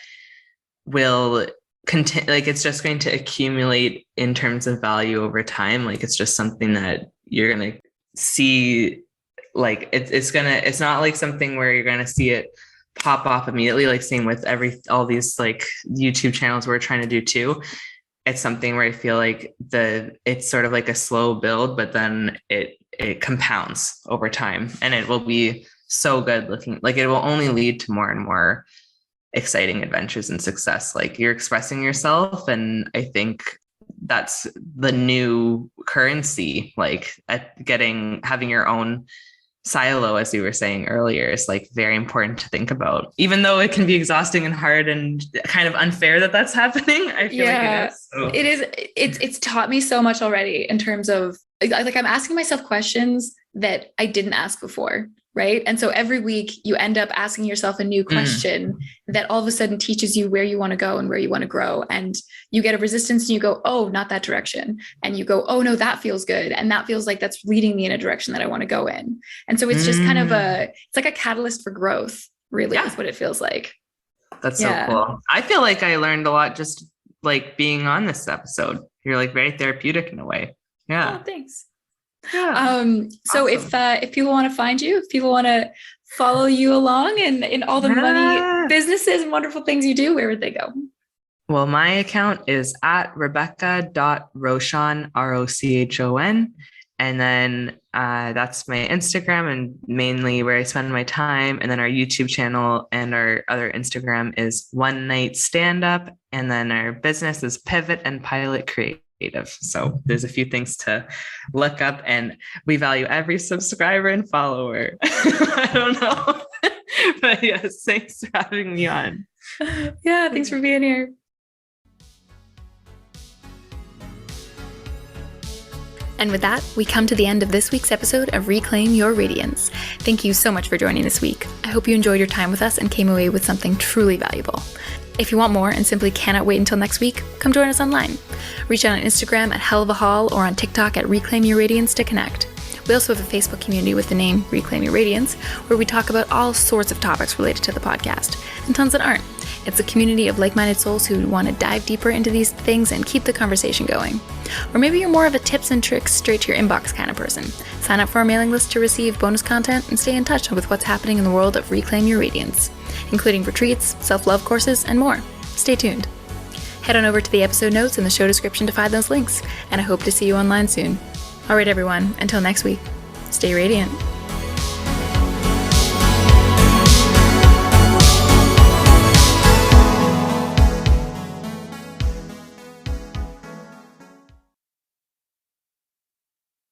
will continue, like it's just going to accumulate in terms of value over time. Like it's just something that you're going to see, like it's not like something where you're going to see it pop off immediately, like same with all these like YouTube channels we're trying to do too. It's something where I feel like it's sort of like a slow build, but then it compounds over time and it will be so good looking. Like it will only lead to more and more exciting adventures and success. Like you're expressing yourself. And I think that's the new currency, like having your own silo, as you were saying earlier, is like very important to think about, even though it can be exhausting and hard and kind of unfair that that's happening. I feel like it is. So. It is. It's taught me so much already in terms of like I'm asking myself questions that I didn't ask before. Right. And so every week you end up asking yourself a new question that all of a sudden teaches you where you want to go and where you want to grow. And you get a resistance and you go, oh, not that direction. And you go, oh, no, that feels good. And that feels like that's leading me in a direction that I want to go in. And so it's just kind of it's like a catalyst for growth, really, is what it feels like. That's so cool. I feel like I learned a lot just like being on this episode. You're like very therapeutic in a way. Yeah. Oh, thanks. Yeah. So awesome. If people want to find you, if people want to follow you along and in all the money businesses and wonderful things you do, where would they go? Well, my account is at rebecca.rochon, ROCHON. And then that's my Instagram and mainly where I spend my time. And then our YouTube channel and our other Instagram is One Night Stand Up. And then our business is Pivot and Pilot Creative. So there's a few things to look up and we value every subscriber and follower. I don't know. But yes, thanks for having me on. Yeah, thanks for being here. And with that, we come to the end of this week's episode of Reclaim Your Radiance. Thank you so much for joining this week. I hope you enjoyed your time with us and came away with something truly valuable. If you want more and simply cannot wait until next week, come join us online. Reach out on Instagram at Hell of a Hall or on TikTok at Reclaim Your Radiance to connect. We also have a Facebook community with the name Reclaim Your Radiance, where we talk about all sorts of topics related to the podcast, and tons that aren't. It's a community of like-minded souls who want to dive deeper into these things and keep the conversation going. Or maybe you're more of a tips and tricks straight to your inbox kind of person. Sign up for our mailing list to receive bonus content and stay in touch with what's happening in the world of Reclaim Your Radiance, including retreats, self-love courses, and more. Stay tuned. Head on over to the episode notes in the show description to find those links, and I hope to see you online soon. All right, everyone, until next week, stay radiant.